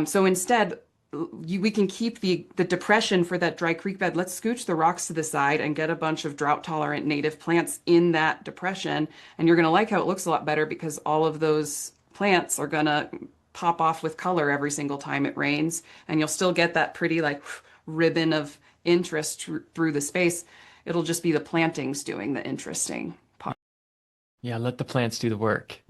So instead, we can keep the depression for that dry creek bed. Let's scooch the rocks to the side and get a bunch of drought tolerant native plants in that depression. And you're going to like how it looks a lot better because all of those plants are going to pop off with color every single time it rains. And you'll still get that pretty like ribbon of interest through the space. It'll just be the plantings doing the interesting part. Yeah, let the plants do the work.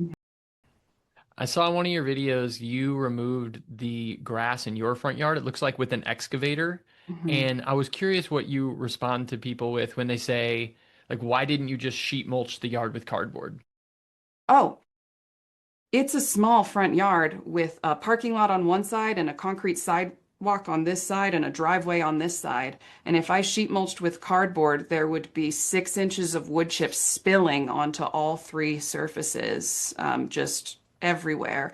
I saw in one of your videos you removed the grass in your front yard. It looks like with an excavator. Mhm. And I was curious what you respond to people with when they say, like, why didn't you just sheet mulch the yard with cardboard? Oh, it's a small front yard with a parking lot on one side and a concrete sidewalk on this side and a driveway on this side. And if I sheet mulched with cardboard, there would be 6 inches of wood chips spilling onto all three surfaces, just everywhere.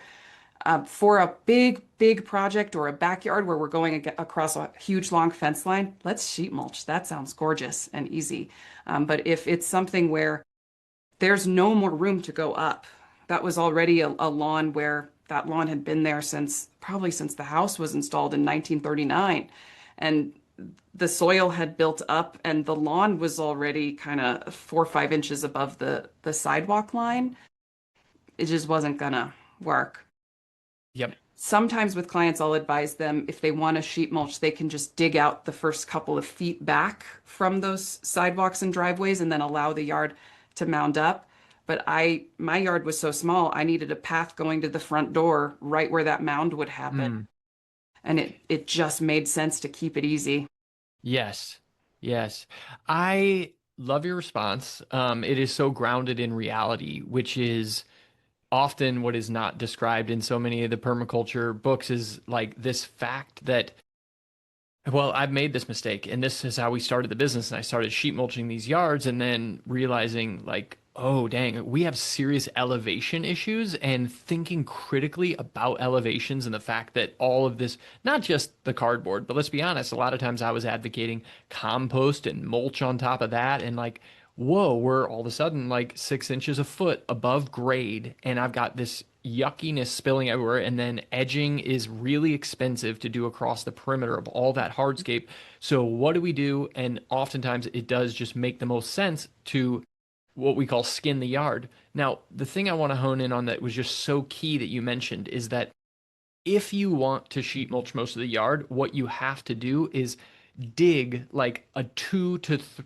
For a big project or a backyard where we're going across a huge long fence line, let's sheet mulch. That sounds gorgeous and easy. But if it's something where there's no more room to go up. That was already a lawn where that lawn had been there since probably since the house was installed in 1939. And the soil had built up and the lawn was already kind of 4 or 5 inches above the sidewalk line. It just wasn't gonna work. Yep. Sometimes with clients, I'll advise them if they want to sheet mulch, they can just dig out the first couple of feet back from those sidewalks and driveways and then allow the yard to mound up. But my yard was so small, I needed a path going to the front door right where that mound would happen. Mm. And it just made sense to keep it easy. Yes. Yes. I love your response. It is so grounded in reality, which is often what is not described in so many of the permaculture books is like this fact that, well, I've made this mistake and this is how we started the business. And I started sheet mulching these yards and then realizing like, oh, dang, we have serious elevation issues and thinking critically about elevations and the fact that all of this, not just the cardboard, but let's be honest, a lot of times I was advocating compost and mulch on top of that. And like, whoa, we're all of a sudden like 6 inches a foot above grade. And I've got this yuckiness spilling everywhere. And then edging is really expensive to do across the perimeter of all that hardscape. So what do we do? And oftentimes it does just make the most sense to what we call skin the yard. Now, the thing I want to hone in on that was just so key that you mentioned is that if you want to sheet mulch most of the yard, what you have to do is dig like a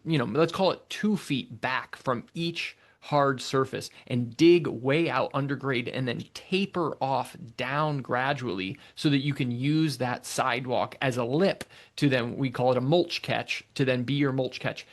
let's call it 2 feet back from each hard surface and dig way out undergrade and then taper off down gradually so that you can use that sidewalk as a lip to then we call it a mulch catch to then be your mulch catch.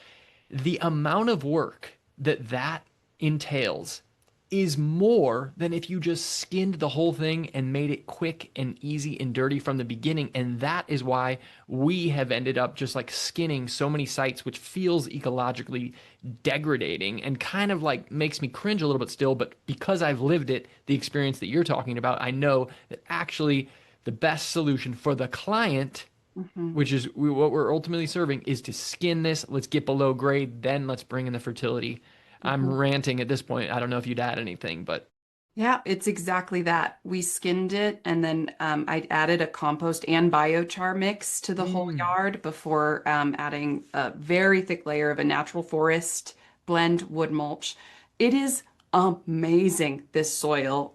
The amount of work that entails is more than if you just skinned the whole thing and made it quick and easy and dirty from the beginning. And that is why we have ended up just like skinning so many sites, which feels ecologically degrading and kind of like makes me cringe a little bit still. But because I've lived it, the experience that you're talking about, I know that actually the best solution for the client, Mhm. which is what we're ultimately serving, is to skin this. Let's get below grade, then let's bring in the fertility. I'm Mhm. ranting at this point. I don't know if you'd add anything, but Yeah, it's exactly that. We skinned it and then I added a compost and biochar mix to the whole mm, yard before adding a very thick layer of a natural forest blend wood mulch. It is amazing, this soil.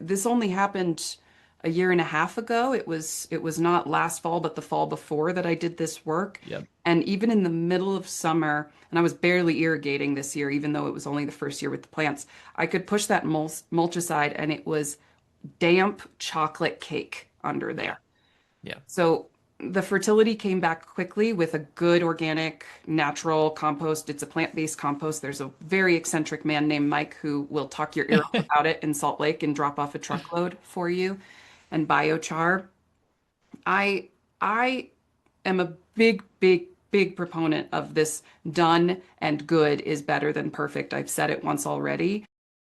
This only happened a year and a half ago. It was not last fall, but the fall before that I did this work. yep. And even in the middle of summer, and I was barely irrigating this year, even though it was only the first year with the plants, I could push that mulch aside and it was damp chocolate cake under Yeah. there. Yeah. So the fertility came back quickly with a good organic, natural compost. It's a plant-based compost. There's a very eccentric man named Mike who will talk your ear off about it in Salt Lake and drop off a truckload for you. And biochar. I I am a big proponent of this done and good is better than perfect. I've said it once already.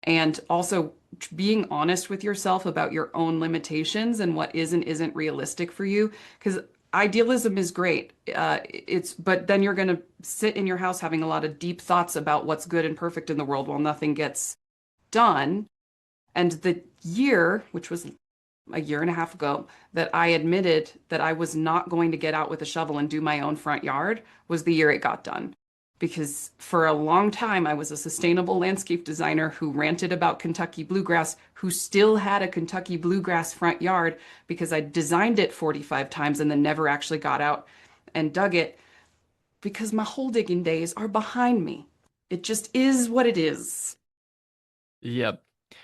And also being honest with yourself about your own limitations and what is and isn't realistic for you. Because idealism is great. But then you're going to sit in your house having a lot of deep thoughts about what's good and perfect in the world while nothing gets done. And the year, which was a year and a half ago, that I admitted that I was not going to get out with a shovel and do my own front yard was the year it got done. Because for a long time, I was a sustainable landscape designer who ranted about Kentucky bluegrass, who still had a Kentucky bluegrass front yard because I designed it 45 times and then never actually got out and dug it because my hole digging days are behind me. It just is what it is. Yep.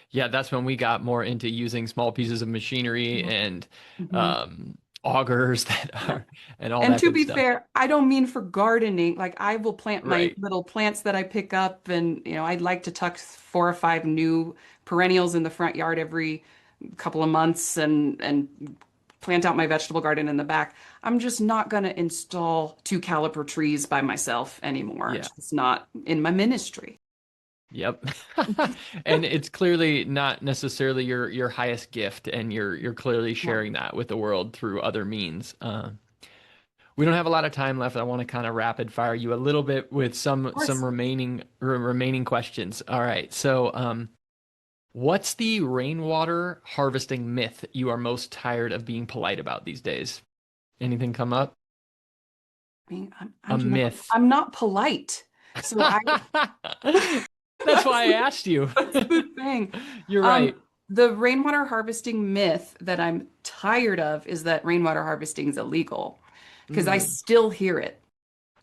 Yeah, that's when we got more into using small pieces of machinery and Mhm. um, augers that Yeah. are and all And that to good be stuff. fair, I don't mean for gardening. Like I will plant my Right. little plants that I pick up, and I'd like to tuck 4 or 5 new perennials in the front yard every couple of months, and plant out my vegetable garden in the back. I'm just not going to install 2 caliper trees by myself anymore. Yeah. It's just not in my ministry. Yep. And it's clearly not necessarily your highest gift, and you're clearly Yeah, sharing that with the world through other means. We don't have a lot of time left. I want to kind of rapid fire you a little bit with of some course. remaining questions. All right. So, what's the rainwater harvesting myth you are most tired of being polite about these days? Anything come up? I mean, A myth. I'm not polite. So I That's why I asked you. That's the thing. You're Um, right. the rainwater harvesting myth that I'm tired of is that rainwater harvesting is illegal because I Mm, still hear it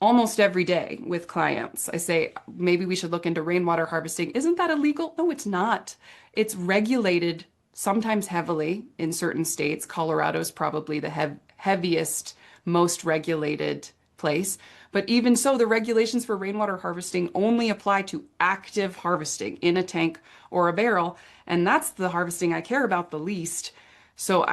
almost every day with clients. I say, maybe we should look into rainwater harvesting. Isn't that illegal? No, it's not. It's regulated sometimes heavily in certain states. Colorado's probably the heaviest, most regulated place. But even so, the regulations for rainwater harvesting only apply to active harvesting in a tank or a barrel. And that's the harvesting I care about the least. So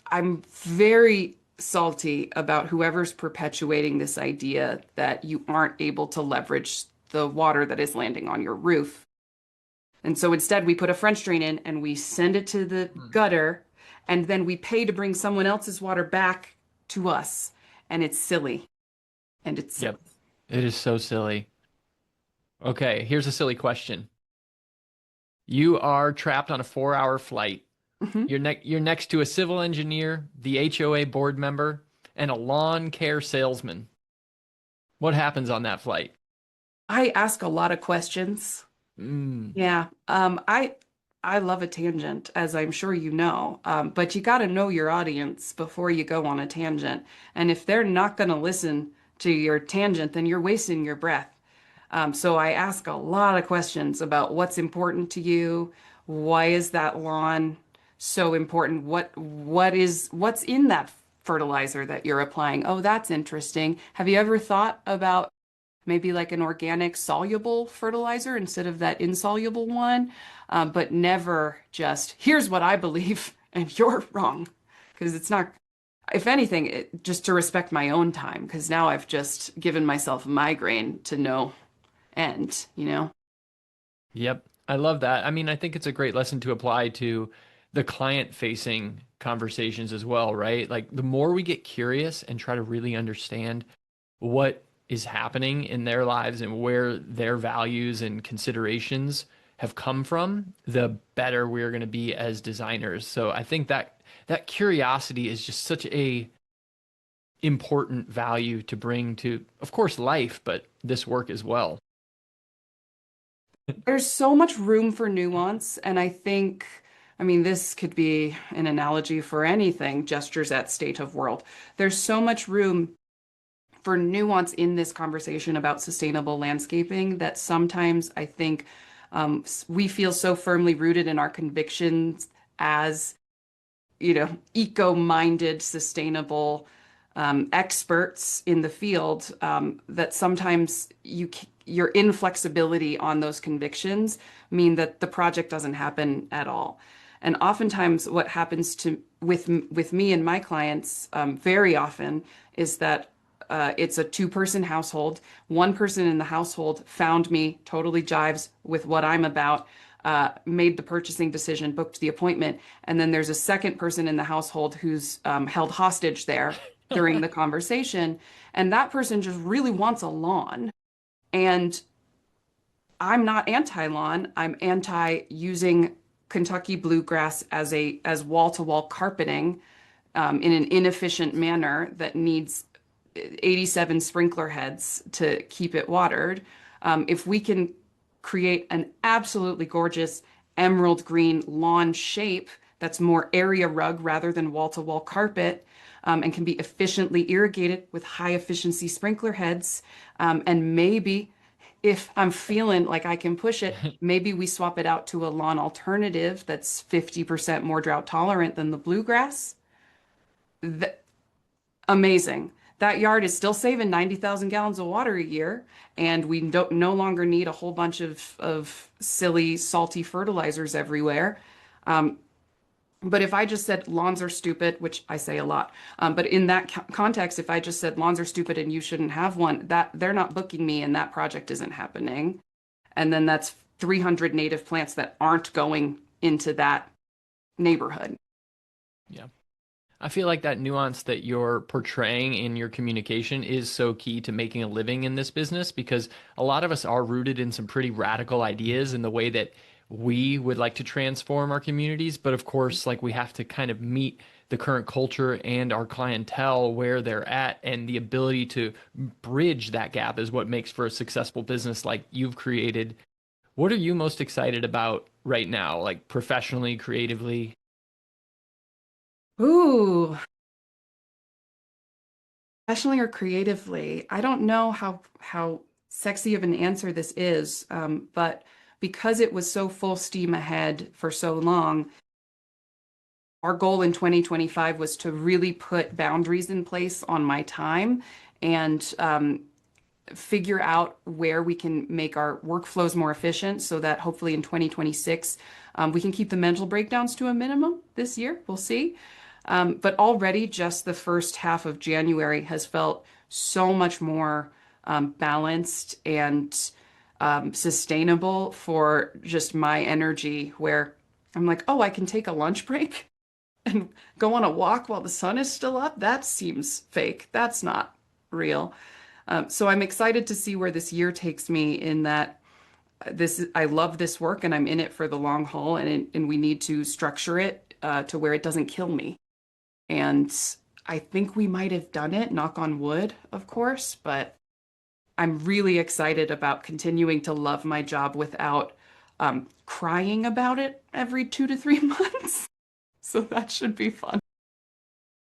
I'm very salty about whoever's perpetuating this idea that you aren't able to leverage the water that is landing on your roof. And so instead, we put a French drain in and we send it to the mm. gutter, and then we pay to bring someone else's water back to us. And it's silly. And it's silly. Yep. It is so silly. Okay, here's a silly question. You are trapped on a 4-hour flight. Mhm. You're next to a civil engineer, the HOA board member, and a lawn care salesman. What happens on that flight? I ask a lot of questions. Mm, Yeah. I love a tangent, as I'm sure you know. But you got to know your audience before you go on a tangent. And if they're not going to listen to your tangent, then you're wasting your breath. So I ask a lot of questions about what's important to you. Why is that lawn so important? What's in that fertilizer that you're applying? Oh, that's interesting. Have you ever thought about maybe like an organic soluble fertilizer instead of that insoluble one? But never just, here's what I believe and you're wrong. Because it's not, if anything, just to respect my own time, because now I've just given myself a migraine to no end. yep. I love that. I mean, I think it's a great lesson to apply to the client-facing conversations as well, right? Like the more we get curious and try to really understand what is happening in their lives and where their values and considerations have come from, the better we're going to be as designers. So I think that that curiosity is just such a important value to bring to, of course, life, but this work as well. There's so much room for nuance, and I think, I mean, this could be an analogy for anything, gestures at state of world. There's so much room for nuance in this conversation about sustainable landscaping that sometimes I think we feel so firmly rooted in our convictions as, eco-minded, sustainable experts in the field, that sometimes your inflexibility on those convictions mean that the project doesn't happen at all. And oftentimes, what happens with me and my clients, very often, is that it's a two-person household. One person in the household found me, totally jives with what I'm about, made the purchasing decision, booked the appointment, and then there's a second person in the household who's held hostage there during the conversation, and that person just really wants a lawn. And I'm not anti-lawn. I'm anti using Kentucky bluegrass as wall-to-wall carpeting in an inefficient manner that needs 87 sprinkler heads to keep it watered. If we can create an absolutely gorgeous emerald green lawn shape that's more area rug rather than wall-to-wall carpet, and can be efficiently irrigated with high efficiency sprinkler heads, and maybe if I'm feeling like I can push it, maybe we swap it out to a lawn alternative that's 50% more drought tolerant than the bluegrass. Amazing. That yard is still saving 90,000 gallons of water a year, and we don't no longer need a whole bunch of silly, salty fertilizers everywhere. But if I just said lawns are stupid, which I say a lot, but in that context, if I just said lawns are stupid and you shouldn't have one, that they're not booking me and that project isn't happening. And then that's 300 native plants that aren't going into that neighborhood. Yeah. I feel like that nuance that you're portraying in your communication is so key to making a living in this business, because a lot of us are rooted in some pretty radical ideas in the way that we would like to transform our communities. But of course, like, we have to kind of meet the current culture and our clientele where they're at, and the ability to bridge that gap is what makes for a successful business like you've created. What are you most excited about right now, like professionally, creatively? Ooh, professionally or creatively, I don't know how sexy of an answer this is, but because it was so full steam ahead for so long, our goal in 2025 was to really put boundaries in place on my time and figure out where we can make our workflows more efficient so that hopefully in 2026, we can keep the mental breakdowns to a minimum this year. We'll see. But already just the first half of January has felt so much more balanced and sustainable for just my energy, where I'm like, oh, I can take a lunch break and go on a walk while the sun is still up. That seems fake. That's not real. So I'm excited to see where this year takes me, in that I love this work and I'm in it for the long haul, and we need to structure it to where it doesn't kill me. And I think we might have done it, knock on wood, of course, but I'm really excited about continuing to love my job without crying about it every 2 to 3 months. So that should be fun.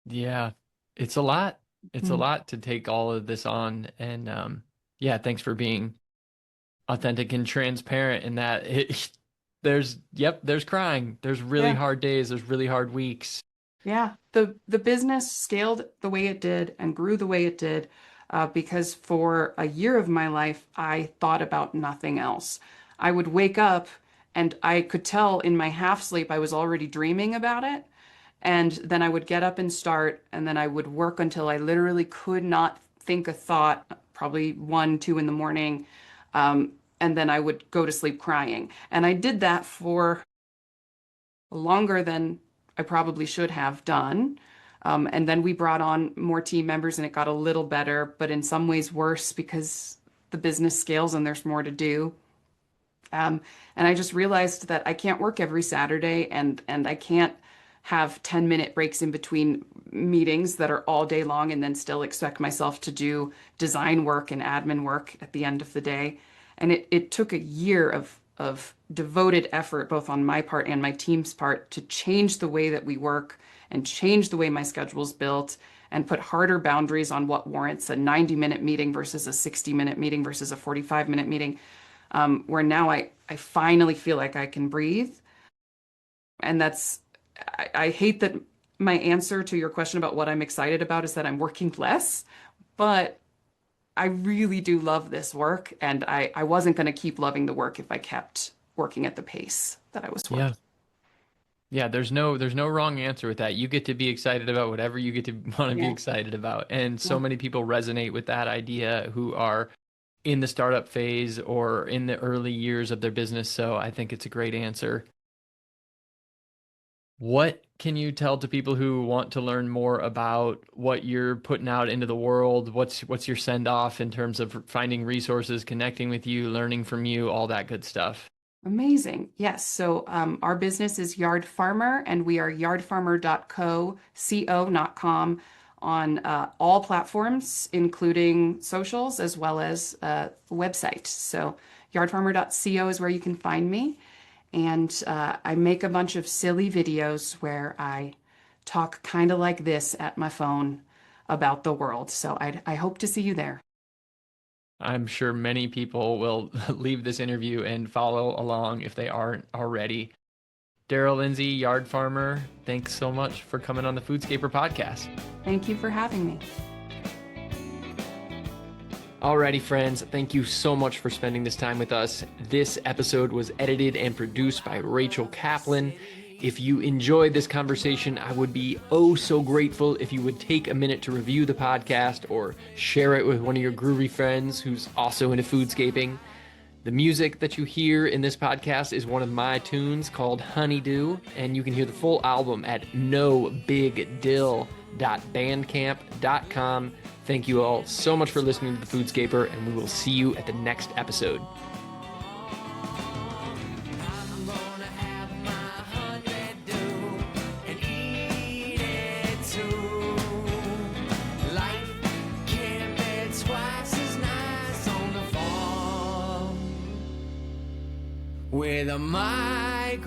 Yeah, it's a lot. It's a Mm. lot to take all of this on. And yeah, thanks for being authentic and transparent in that. There's crying. There's really Yeah. hard days. There's really hard weeks. Yeah, the business scaled the way it did and grew the way it did because for a year of my life, I thought about nothing else. I would wake up and I could tell in my half sleep I was already dreaming about it. And then I would get up and start, and then I would work until I literally could not think a thought, probably 1, 2 in the morning. And then I would go to sleep crying. And I did that for longer than I probably should have done. And then we brought on more team members and it got a little better, but in some ways worse because the business scales and there's more to do. And I just realized that I can't work every Saturday, and I can't have 10-minute breaks in between meetings that are all day long and then still expect myself to do design work and admin work at the end of the day. And it took a year of devoted effort, both on my part and my team's part, to change the way that we work and change the way my schedule's built and put harder boundaries on what warrants a 90-minute meeting versus a 60-minute meeting versus a 45-minute meeting, where now I finally feel like I can breathe. And I hate that my answer to your question about what I'm excited about is that I'm working less, but I really do love this work, and I wasn't going to keep loving the work if I kept working at the pace that I was working. Yeah. Yeah, there's no wrong answer with that. You get to be excited about whatever you get to want to be Yeah. excited about. And so Yeah. many people resonate with that idea who are in the startup phase or in the early years of their business. So I think it's a great answer. What can you tell to people who want to learn more about what you're putting out into the world? What's your send off in terms of finding resources, connecting with you, learning from you, all that good stuff? Amazing. Yes. So our business is Yard Farmer, and we are yardfarmer.co, not com, on all platforms, including socials as well as the website. So yardfarmer.co is where you can find me. And I make a bunch of silly videos where I talk kind of like this at my phone about the world. So I hope to see you there. I'm sure many people will leave this interview and follow along if they aren't already. Daryl Lindsey, Yard Farmer, thanks so much for coming on the FoodScaper podcast. Thank you for having me. Alrighty, friends, thank you so much for spending this time with us. This episode was edited and produced by Rachel Kaplan. If you enjoyed this conversation, I would be oh so grateful if you would take a minute to review the podcast or share it with one of your groovy friends who's also into foodscaping. The music that you hear in this podcast is one of my tunes called Honeydew, and you can hear the full album at nobigdeal.bandcamp.com. Thank you all so much for listening to The Foodscaper, and we will see you at the next episode. I'm gonna have my honeydew and eat it too. Life can be twice as nice on the farm with a microbrew.